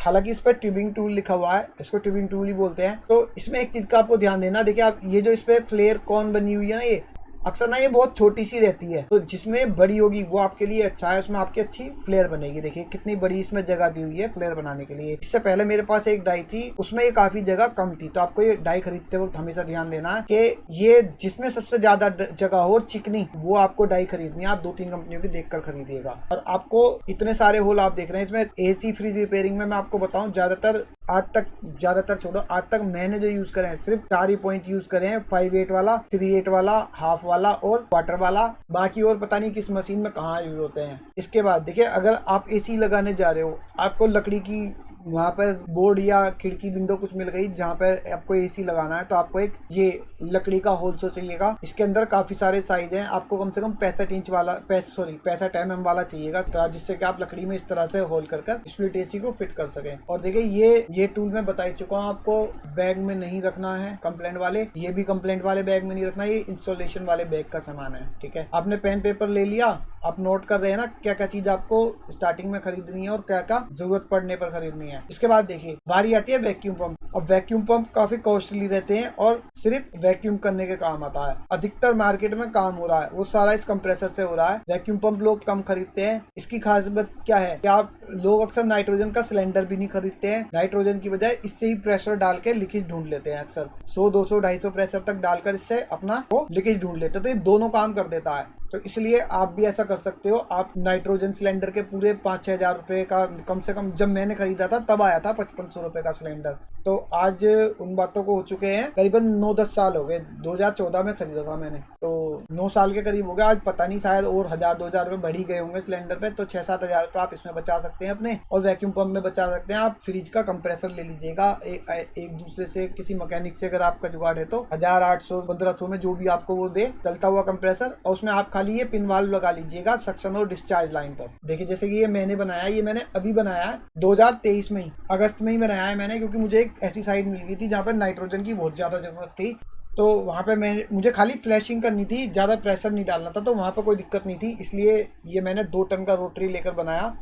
हालांकि इस पर ट्यूबिंग टूल लिखा हुआ है, इसको ट्यूबिंग टूल ही बोलते हैं। तो इसमें एक चीज का आपको ध्यान देना, देखिए आप ये जो इस पे फ्लेयर कौन बनी हुई है ना, ये अक्सर ना ये बहुत छोटी सी रहती है, तो जिसमें बड़ी होगी वो आपके लिए अच्छा है, उसमें आपकी अच्छी फ्लेयर बनेगी। देखिए कितनी बड़ी इसमें जगह दी हुई है फ्लेयर बनाने के लिए। इससे पहले मेरे पास एक डाई थी, उसमें ये काफी जगह कम थी। तो आपको ये डाई खरीदते वक्त हमेशा ध्यान देना है कि ये जिसमें सबसे ज्यादा जगह हो चिकनी, वो आपको डाई खरीदनी है। आप 2-3 कंपनियों की देखकर खरीदिएगा। और आपको इतने सारे होल आप देख रहे हैं इसमें, एसी फ्रिज रिपेयरिंग में मैं आपको बताऊं, ज्यादातर छोड़ो, आज तक मैंने जो यूज करे हैं सिर्फ 4 ही पॉइंट यूज करे हैं, 5/8 वाला, 3/8 वाला, हाफ वाला और क्वार्टर वाला। बाकी और पता नहीं किस मशीन में कहाँ यूज होते हैं। इसके बाद देखिए, अगर आप एसी लगाने जा रहे हो, आपको लकड़ी की वहाँ पर बोर्ड या खिड़की विंडो कुछ मिल गई जहाँ पर आपको एसी लगाना है, तो आपको एक ये लकड़ी का होल्सो चाहिएगा। इसके अंदर काफी सारे साइज हैं, आपको कम से कम 65 इंच वाला 65 mm वाला चाहिएगा, जिससे कि आप लकड़ी में इस तरह से होल कर स्प्लिट एसी को फिट कर सकें। और देखिए ये टूल मैं बता ही चुका हूँ आपको, बैग में नहीं रखना है कंप्लेंट वाले, ये भी कंप्लेंट वाले बैग में नहीं रखना, ये इंस्टॉलेशन वाले बैग का सामान है। ठीक है, आपने पेन पेपर ले लिया, आप नोट कर रहे हैं ना क्या क्या चीज आपको स्टार्टिंग में खरीदनी है और क्या क्या जरूरत पड़ने पर खरीदनी है। इसके बाद देखिए बारी आती है वैक्यूम पंप। अब वैक्यूम पंप काफी कॉस्टली रहते हैं और सिर्फ वैक्यूम करने के काम आता है। अधिकतर मार्केट में काम हो रहा है वो सारा इस कंप्रेसर से हो रहा है। वैक्यूम पंप लोग कम खरीदते हैं। इसकी खास बात क्या है कि आप लोग अक्सर नाइट्रोजन का सिलेंडर भी नहीं खरीदते हैं, नाइट्रोजन की बजाय इससे ही प्रेशर डाल के लीकेज ढूंढ लेते हैं। अक्सर 100, 200, 250 प्रेशर तक डालकर इससे अपना वो लीकेज ढूंढ लेते हैं। तो ये दोनों काम कर देता है। तो इसलिए आप भी ऐसा कर सकते हो। आप नाइट्रोजन सिलेंडर के पूरे 5-6 हजार रुपए का, कम से कम जब मैंने खरीदा था तब आया था 5500 रुपए का सिलेंडर। तो आज उन बातों को हो चुके हैं करीबन 9-10 साल हो गए। 2014 में खरीदा था मैंने, तो 9 साल के करीब हो गया। आज पता नहीं, शायद और 1000-2000 रुपए बढ़ ही गए होंगे सिलेंडर पे। तो 6-7 हजार रुपए आप इसमें बचा सकते हैं अपने, और वैक्यूम पंप में बचा सकते हैं। आप फ्रिज का कंप्रेसर ले लीजिएगा एक दूसरे से, किसी मैकेनिक से अगर आपका जुगाड़ है तो 1800-1500 में जो भी आपको वो दे, चलता हुआ कंप्रेसर। और उसमें आप खाली ये पिन वाल्व लगा लीजिएगा सक्शन और डिस्चार्ज लाइन पर। देखिए जैसे कि ये मैंने बनाया, ये मैंने अभी बनाया है 2023 में ही, अगस्त में ही बनाया है मैंने, क्योंकि मुझे एक ऐसी साइड मिल गई थी जहाँ पर नाइट्रोजन की बहुत ज्यादा जरूरत थी। तो वहाँ पे मुझे खाली फ्लैशिंग करनी थी, ज़्यादा प्रेशर नहीं डालना था, तो वहाँ पर कोई दिक्कत नहीं थी। इसलिए ये मैंने 2 टन का रोटरी लेकर बनाया।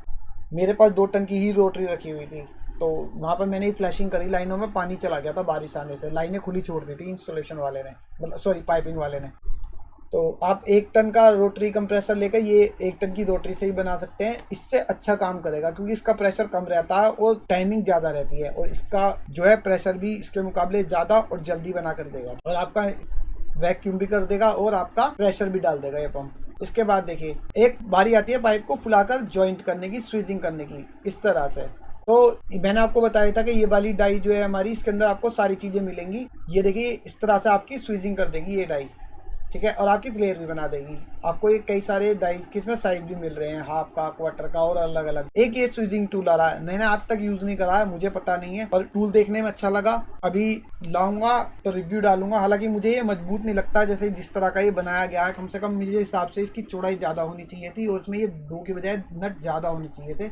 मेरे पास 2 टन की ही रोटरी रखी हुई थी। तो वहाँ पर मैंने ही फ्लैशिंग करी। लाइनों में पानी चला गया था बारिश आने से, लाइनें खुली छोड़ दी थी इंस्टॉलेशन वाले ने, मतलब सॉरी पाइपिंग वाले ने। तो आप 1 टन का रोटरी कंप्रेसर लेकर ये 1 टन की रोटरी से ही बना सकते हैं। इससे अच्छा काम करेगा क्योंकि इसका प्रेशर कम रहता है और टाइमिंग ज़्यादा रहती है, और इसका जो है प्रेशर भी इसके मुकाबले ज़्यादा और जल्दी बना कर देगा, और आपका वैक्यूम भी कर देगा और आपका प्रेशर भी डाल देगा ये पंप। इसके बाद देखिए एक बारी आती है पाइप को फुलाकर ज्वाइंट करने की, स्विचिंग करने की, इस तरह से। तो मैंने आपको बताया था कि ये वाली डाई जो है हमारी, इसके अंदर आपको सारी चीज़ें मिलेंगी। ये देखिए इस तरह से आपकी स्विचिंग कर देगी ये डाई, ठीक है, और आपकी फ्लेयर भी बना देगी। आपको ये कई सारे डाई किसमें साइज भी मिल रहे हैं, हाफ का, क्वार्टर का और अलग अलग। एक ये स्विचिंग टूल आ रहा है, मैंने आज तक यूज नहीं करा है, मुझे पता नहीं है, पर टूल देखने में अच्छा लगा। अभी लाऊंगा तो रिव्यू डालूंगा। हालांकि मुझे ये मजबूत नहीं लगता, जैसे जिस तरह का ये बनाया गया है। कम से कम मेरे हिसाब से इसकी चौड़ाई ज़्यादा होनी चाहिए थी, और इसमें ये 2 के बजाय नट ज़्यादा होने चाहिए थे,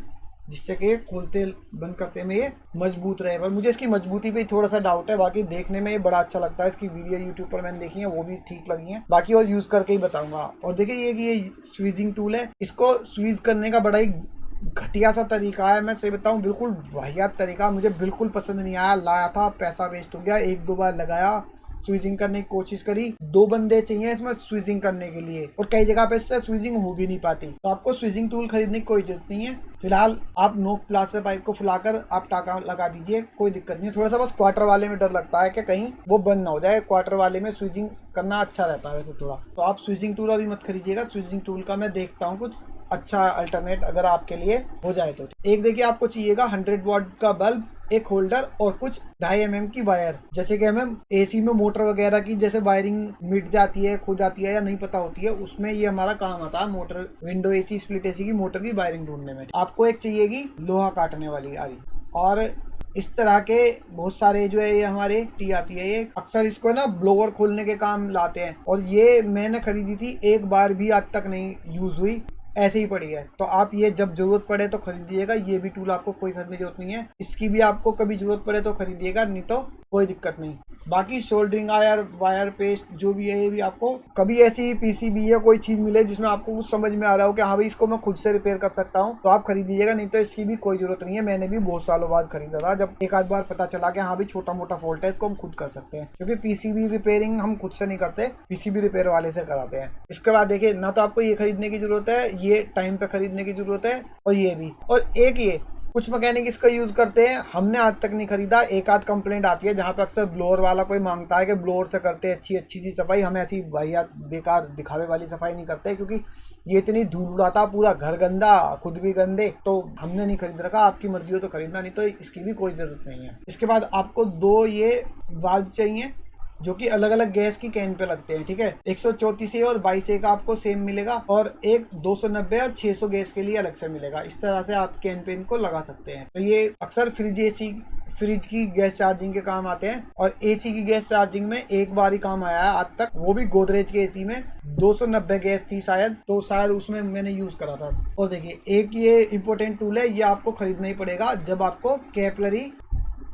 जिससे कि खोलते बंद करते में ये मजबूत रहे। पर मुझे इसकी मजबूती पे थोड़ा सा डाउट है। बाकी देखने में ये बड़ा अच्छा लगता है। इसकी वीडियो यूट्यूब पर मैंने देखी है, वो भी ठीक लगी हैं। बाकी और यूज़ करके ही बताऊंगा। और देखिए ये स्वीजिंग टूल है, इसको स्वीज करने का बड़ा ही घटिया सा तरीका है। मैं सही बताऊं, बिल्कुल वाहियात तरीका, मुझे बिल्कुल पसंद नहीं आया। लाया था, पैसा वेस्ट हो गया। 1-2 बार लगाया, स्विचिंग करने की कोशिश करी। 2 बंदे चाहिए इसमें स्विचिंग करने के लिए, और कई जगह पे इससे स्विचिंग हो भी नहीं पाती। तो आपको स्विचिंग टूल खरीदने की कोई जरूरत नहीं है। फिलहाल आप नोक प्लास से पाइप को फुलाकर आप टाका लगा दीजिए, कोई दिक्कत नहीं है। थोड़ा सा बस क्वार्टर वाले में डर लगता है कि कहीं वो बंद ना हो जाए। क्वार्टर वाले में स्विचिंग करना अच्छा रहता है वैसे थोड़ा। तो आप स्विचिंग टूल अभी मत खरीदिएगा। स्विचिंग टूल का मैं देखता हूँ कुछ अच्छा अल्टरनेट अगर आपके लिए हो जाए तो। एक देखिए आपको चाहिएगा 100 वाट का बल्ब, एक होल्डर और कुछ 2.5 mm की वायर। जैसे कि हमें एसी में मोटर वगैरह की जैसे वायरिंग मिट जाती है, खो जाती है या नहीं पता होती है, उसमें ये हमारा काम आता है। Motor, window AC, split AC की मोटर की वायरिंग ढूंढने में। आपको एक चाहिएगी लोहा काटने वाली आरी, और इस तरह के बहुत सारे जो है ये हमारे टी आती है। ये अक्सर इसको ना ब्लोवर खोलने के काम लाते हैं, और ये मैंने खरीदी थी, एक बार भी आज तक नहीं यूज हुई, ऐसे ही पड़ी है। तो आप ये जब जरूरत पड़े तो खरीदिएगा। ये भी टूल आपको कोई खरीदने की जरूरत नहीं है। इसकी भी आपको कभी जरूरत पड़े तो खरीदिएगा, नहीं तो कोई दिक्कत नहीं। बाकी सोल्डरिंग आयर, वायर पेस्ट जो भी है, ये भी आपको कभी ऐसी पीसीबी या कोई चीज मिले जिसमें आपको कुछ समझ में आ रहा हो कि हाँ भाई इसको मैं खुद से रिपेयर कर सकता हूँ, तो आप खरीद लीजिएगा, नहीं तो इसकी भी कोई जरूरत नहीं है। मैंने भी बहुत सालों बाद खरीदा था, जब एक आध बार पता चला कि हाँ भाई छोटा मोटा फॉल्ट है, इसको हम खुद कर सकते हैं, क्योंकि पीसीबी रिपेयरिंग हम खुद से नहीं करते, पीसीबी रिपेयर वाले से कराते हैं। इसके बाद देखिए, ना तो आपको ये खरीदने की जरूरत है, ये टाइम पे खरीदने की जरूरत है, और ये भी, और एक ये कुछ मैकेनिक इसका यूज करते हैं, हमने आज तक नहीं खरीदा। एक आध कंप्लेंट आती है जहाँ पे अक्सर ब्लोअर वाला कोई मांगता है कि ब्लोअर से करते अच्छी अच्छी सी सफाई, हम ऐसी वाहियात बेकार दिखावे वाली सफाई नहीं करते, क्योंकि ये इतनी धूल उड़ाता, पूरा घर गंदा, खुद भी गंदे, तो हमने नहीं खरीद रखा। आपकी मर्जी हो तो खरीदना, नहीं तो इसकी भी कोई जरूरत नहीं है। इसके बाद आपको 2 ये वाल्व चाहिए जो कि अलग अलग गैस की कैन पे लगते हैं, ठीक है। 134A और 22A का आपको सेम मिलेगा, और एक 290 और 600 गैस के लिए अलग से मिलेगा। इस तरह से आप कैन पे इनको लगा सकते हैं। तो ये अक्सर फ्रिज की गैस चार्जिंग के काम आते हैं, और एसी की गैस चार्जिंग में एक बार ही काम आया है आज तक, वो भी गोदरेज के एसी में 290 गैस थी शायद, तो शायद उसमें मैंने यूज करा था। और देखिए, एक ये इंपॉर्टेंट टूल है, ये आपको खरीदना ही पड़ेगा जब आपको कैपिलरी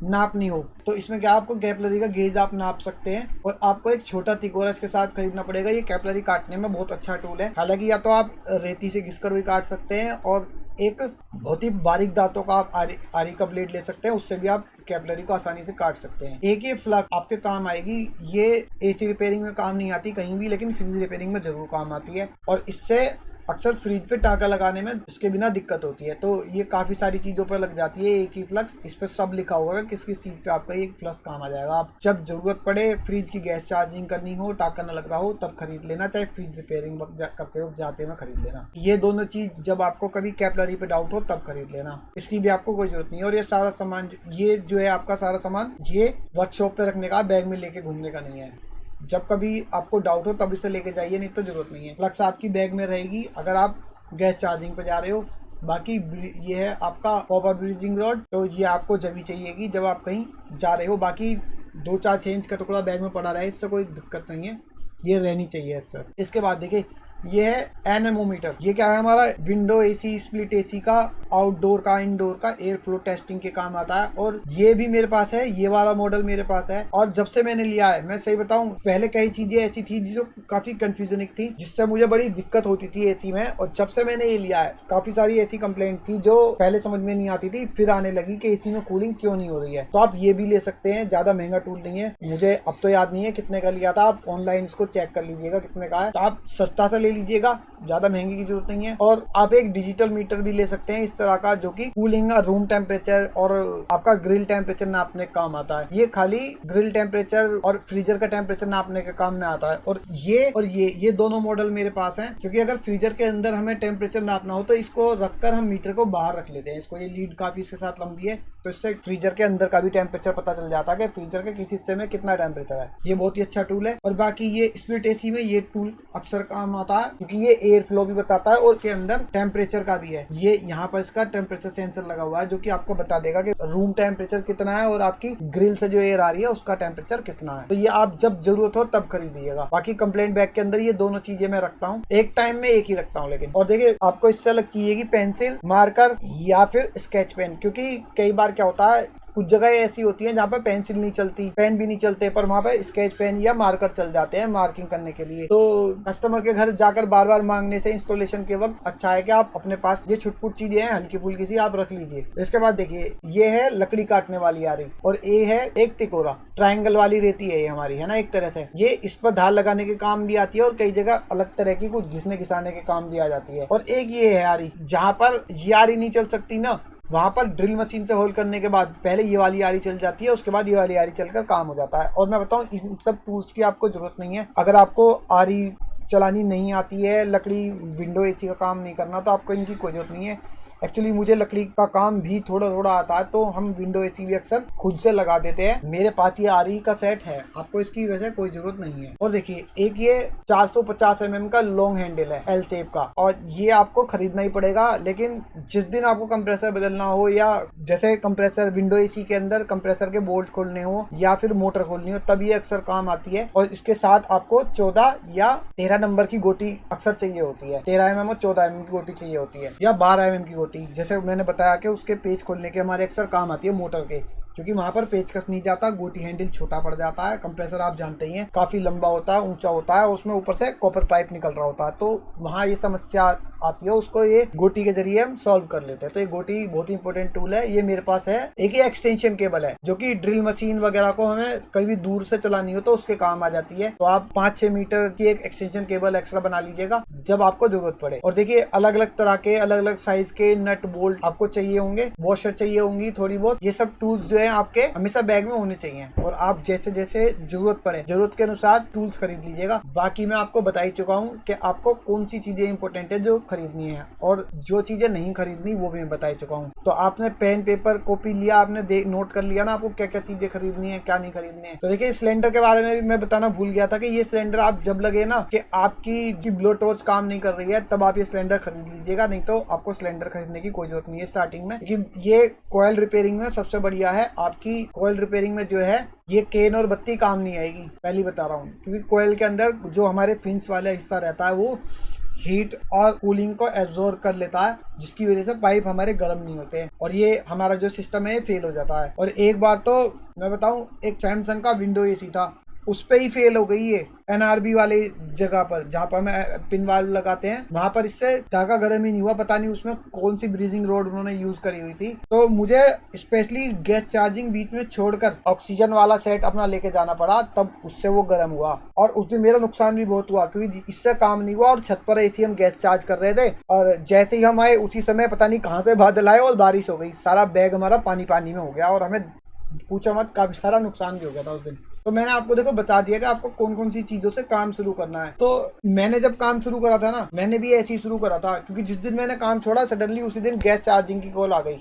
नापनी हो। तो इसमें क्या, आपको कैपिलरी का गेज आप नाप सकते हैं, और आपको एक छोटा तिकोरा इसके साथ खरीदना पड़ेगा। ये कैपिलरी काटने में बहुत अच्छा टूल है। हालांकि या तो आप रेती से घिसकर भी काट सकते हैं, और एक बहुत ही बारीक दांतों का आप आरी का ब्लेड ले सकते हैं, उससे भी आप कैपिलरी को आसानी से काट सकते हैं। एक ये फ्लग आपके काम आएगी, ये एसी रिपेयरिंग में काम नहीं आती कहीं भी, लेकिन फ्रिज रिपेयरिंग में जरूर काम आती है, और इससे अक्सर फ्रिज पे टाका लगाने में इसके बिना दिक्कत होती है। तो ये काफी सारी चीजों पर लग जाती है एक ही फ्लक्स। इस पर सब लिखा होगा किस किस चीज पे आपका ये फ्लक्स काम आ जाएगा। आप जब जरूरत पड़े, फ्रिज की गैस चार्जिंग करनी हो, टाका न लग रहा हो, तब खरीद लेना, चाहे फ्रिज रिपेयरिंग करते वक्त जाते में खरीद लेना। ये दोनों चीज जब आपको कभी कैपिलरी पे डाउट हो तब खरीद लेना, इसकी भी आपको कोई जरूरत नहीं है। और ये सारा सामान, ये जो है आपका सारा सामान, ये वर्कशॉप पे रखने का, बैग में लेके घूमने का नहीं है। जब कभी आपको डाउट हो तब इसे लेके जाइए, नहीं तो जरूरत नहीं है। फ्लक्स आपकी बैग में रहेगी अगर आप गैस चार्जिंग पे जा रहे हो। बाकी ये है आपका कॉपर ब्रीजिंग रॉड, तो ये आपको जब ही चाहिएगी जब आप कहीं जा रहे हो। बाकी 2-4 चेंज का टुकड़ा बैग में पड़ा रहे, इससे कोई दिक्कत नहीं है, ये रहनी चाहिए अक्सर। इसके बाद देखिए, ये है एनेमोमीटर। ये क्या है, हमारा विंडो एसी, स्प्लिट एसी का आउटडोर का, इनडोर का एयर फ्लो टेस्टिंग के काम आता है। और ये भी मेरे पास है, ये वाला मॉडल मेरे पास है। और जब से मैंने लिया है, मैं सही बताऊं, पहले कई चीजें ऐसी थी जो काफी कंफ्यूजनिक थी, जिससे मुझे बड़ी दिक्कत होती थी एसी में। और जब से मैंने ये लिया है, काफी सारी ऐसी कंप्लेंट थी जो पहले समझ में नहीं आती थी, फिर आने लगी कि एसी में कूलिंग क्यों नहीं हो रही है। तो आप ये भी ले सकते हैं, ज्यादा महंगा टूल नहीं है। मुझे अब तो याद नहीं है कितने का लिया था, आप ऑनलाइन इसको चेक कर लीजिएगा कितने का है। तो आप सस्ता सा ले लीजिएगा, ज्यादा महंगी की जरूरत नहीं है। और आप एक डिजिटल मीटर भी ले सकते हैं इस तरह का, जो कि कूलिंग का रूम टेम्परेचर और आपका ग्रिल टेम्परेचर नापने का काम आता है। ये खाली ग्रिल टेम्परेचर और फ्रीजर का टेम्परेचर नापने के काम में आता है। और ये दोनों मॉडल मेरे पास हैं, क्योंकि अगर फ्रीजर के अंदर हमें टेम्परेचर नापना हो तो इसको रखकर हम मीटर को बाहर रख लेते हैं। इसको, ये लीड काफी इसके साथ लंबी है, तो इससे फ्रीजर के अंदर का भी टेम्परेचर पता चल जाता है कि फ्रीजर के किस हिस्से में कितना टेम्परेचर है। ये बहुत ही अच्छा टूल है। और बाकी ये स्प्लिट एसी में ये टूल अक्सर काम आता है, क्योंकि ये एयर फ्लो भी बताता है और के अंदर टेम्परेचर का भी है। ये यहाँ पर इसका टेम्परेचर सेंसर लगा हुआ है, जो कि आपको बता देगा कि रूम टेम्परेचर कितना है और आपकी ग्रिल से जो एयर आ रही है उसका टेम्परेचर कितना है। तो ये आप जब जरूरत हो तब खरीदिएगा। बाकी कंप्लेंट बैग के अंदर ये दोनों चीजें मैं रखता हूँ, एक टाइम में एक ही रखता हूँ लेकिन। और देखिए, आपको इससे अलग चाहिए पेंसिल, मार्कर या फिर स्केच पेन, क्योंकि कई बार क्या होता है, कुछ जगह ऐसी होती है जहाँ पे पेंसिल नहीं चलती, पेन भी नहीं चलते, पर वहाँ पे स्केच पेन या मार्कर चल जाते हैं मार्किंग करने के लिए। तो कस्टमर के घर जाकर बार बार मांगने से इंस्टॉलेशन के वक्त अच्छा है कि आप अपने पास ये छुटपुट चीजें हैं, हल्की फुल्की सी, आप रख लीजिए। इसके बाद देखिए, ये है लकड़ी काटने वाली आरी, और ये है एक तिकोरा, ट्रायंगल वाली रहती है ये हमारी, है ना, एक तरह से। ये इस पर धार लगाने के काम भी आती है, और कई जगह अलग तरह की कुछ घिसने घिसाने के काम भी आ जाती है। और एक ये है आरी, जहाँ पर ये आरी नहीं चल सकती ना, वहां पर ड्रिल मशीन से होल करने के बाद पहले ये वाली आरी चल जाती है, उसके बाद ये वाली आरी चलकर काम हो जाता है। और मैं बताऊं, इन सब टूल्स की आपको जरूरत नहीं है। अगर आपको आरी चलानी नहीं आती है, लकड़ी विंडो एसी का काम नहीं करना, तो आपको इनकी कोई जरूरत नहीं है। एक्चुअली मुझे लकड़ी का काम भी थोड़ा थोड़ा आता है, तो हम विंडो एसी भी अक्सर खुद से लगा देते हैं। मेरे पास ये आरी का सेट है, आपको इसकी वजह कोई जरूरत नहीं है। और देखिए, एक ये 450 mm का लॉन्ग हैंडल है, एल शेप का, और ये आपको खरीदना ही पड़ेगा। लेकिन जिस दिन आपको कंप्रेसर बदलना हो, या जैसे कंप्रेसर विंडो एसी के अंदर कंप्रेसर के बोल्ट खोलने हो या फिर मोटर खोलनी हो, तब ये अक्सर काम आती है। और इसके साथ आपको 14 या 13 नंबर की गोटी अक्सर चाहिए होती है। 13 mm और 14 mm की गोटी चाहिए होती है, या 12 mm की गोटी। जैसे मैंने बताया कि उसके पेज खोलने के हमारे अक्सर काम आती है मोटर के, क्योंकि वहां पर पेचकस नहीं जाता, गोटी हैंडल छोटा पड़ जाता है, कंप्रेसर आप जानते ही हैं काफी लंबा होता है, ऊंचा होता है, उसमें ऊपर से कॉपर पाइप निकल रहा होता है, तो वहां ये समस्या आती है, उसको ये गोटी के जरिए हम सॉल्व कर लेते हैं। तो ये गोटी बहुत ही इंपॉर्टेंट टूल है। ये मेरे पास है, एक ये एक्सटेंशन केबल है जो कि ड्रिल मशीन वगैरह को हमें कभी दूर से चलानी हो तो उसके काम आ जाती है। तो आप 5-6 मीटर की एक एक्सटेंशन केबल एक्स्ट्रा बना लीजिएगा जब आपको जरूरत पड़े। और देखिए अलग अलग तरह के, अलग अलग साइज के नट बोल्ट आपको चाहिए होंगे, वॉशर चाहिए होंगी थोड़ी बहुत। ये सब टूल्स जो है आपके हमेशा बैग में होने चाहिए, और आप जैसे जैसे जरूरत पड़े, जरूरत के अनुसार टूल्स खरीद लीजिएगा। बाकी मैं आपको बता ही चुका हूँ कि आपको कौन सी चीजें इंपॉर्टेंट है जो खरीदनी है, और जो चीजें नहीं खरीदनी वो भी मैं बता ही चुका हूँ। तो आपने पेन पेपर कॉपी लिया, आपने नोट कर लिया ना आपको क्या क्या चीजें खरीदनी है, क्या नहीं खरीदनी है। तो देखिए सिलेंडर के बारे में भी मैं बताना भूल गया था कि ये सिलेंडर आप जब लगे ना कि आपकी ब्लो टॉर्च काम नहीं कर रही है, तब आप ये सिलेंडर खरीद लीजिएगा, नहीं तो आपको सिलेंडर खरीदने की कोई जरूरत नहीं है स्टार्टिंग में। क्योंकि ये कॉइल रिपेयरिंग में सबसे बढ़िया है। आपकी कॉइल रिपेयरिंग में जो है ये केन और बत्ती काम नहीं आएगी, पहले बता रहा हूँ, क्योंकि कॉइल के अंदर जो हमारे फिन्स वाला हिस्सा रहता है वो हीट और कूलिंग को एब्जॉर्ब कर लेता है, जिसकी वजह से पाइप हमारे गर्म नहीं होते हैं, और ये हमारा जो सिस्टम है फेल हो जाता है। और एक बार तो मैं बताऊं, एक सैमसंग का विंडो एसी था, उस पे ही फेल हो गई है एनआरबी वाली जगह पर, जहाँ पर हमें पिन वाल्व लगाते हैं, वहां पर इससे धागा गर्म ही नहीं हुआ। पता नहीं उसमें कौन सी ब्रीजिंग रोड उन्होंने यूज करी हुई थी। तो मुझे स्पेशली गैस चार्जिंग बीच में छोड़कर ऑक्सीजन वाला सेट अपना लेके जाना पड़ा, तब उससे वो गर्म हुआ। और उस दिन मेरा नुकसान भी बहुत हुआ, क्योंकि इससे काम नहीं हुआ, और छत पर एसी हम गैस चार्ज कर रहे थे, और जैसे ही हम आए उसी समय पता नहीं कहाँ से बादल आए और बारिश हो गई, सारा बैग हमारा पानी पानी में हो गया, और हमें पूछो मत काफी सारा नुकसान भी हो गया था उस दिन। तो मैंने आपको देखो बता दिया कि आपको कौन कौन सी चीजों से काम शुरू करना है। तो मैंने जब काम शुरू करा था ना, मैंने भी ऐसे ही शुरू करा था, क्योंकि जिस दिन मैंने काम छोड़ा सडनली उसी दिन गैस चार्जिंग की कॉल आ गई।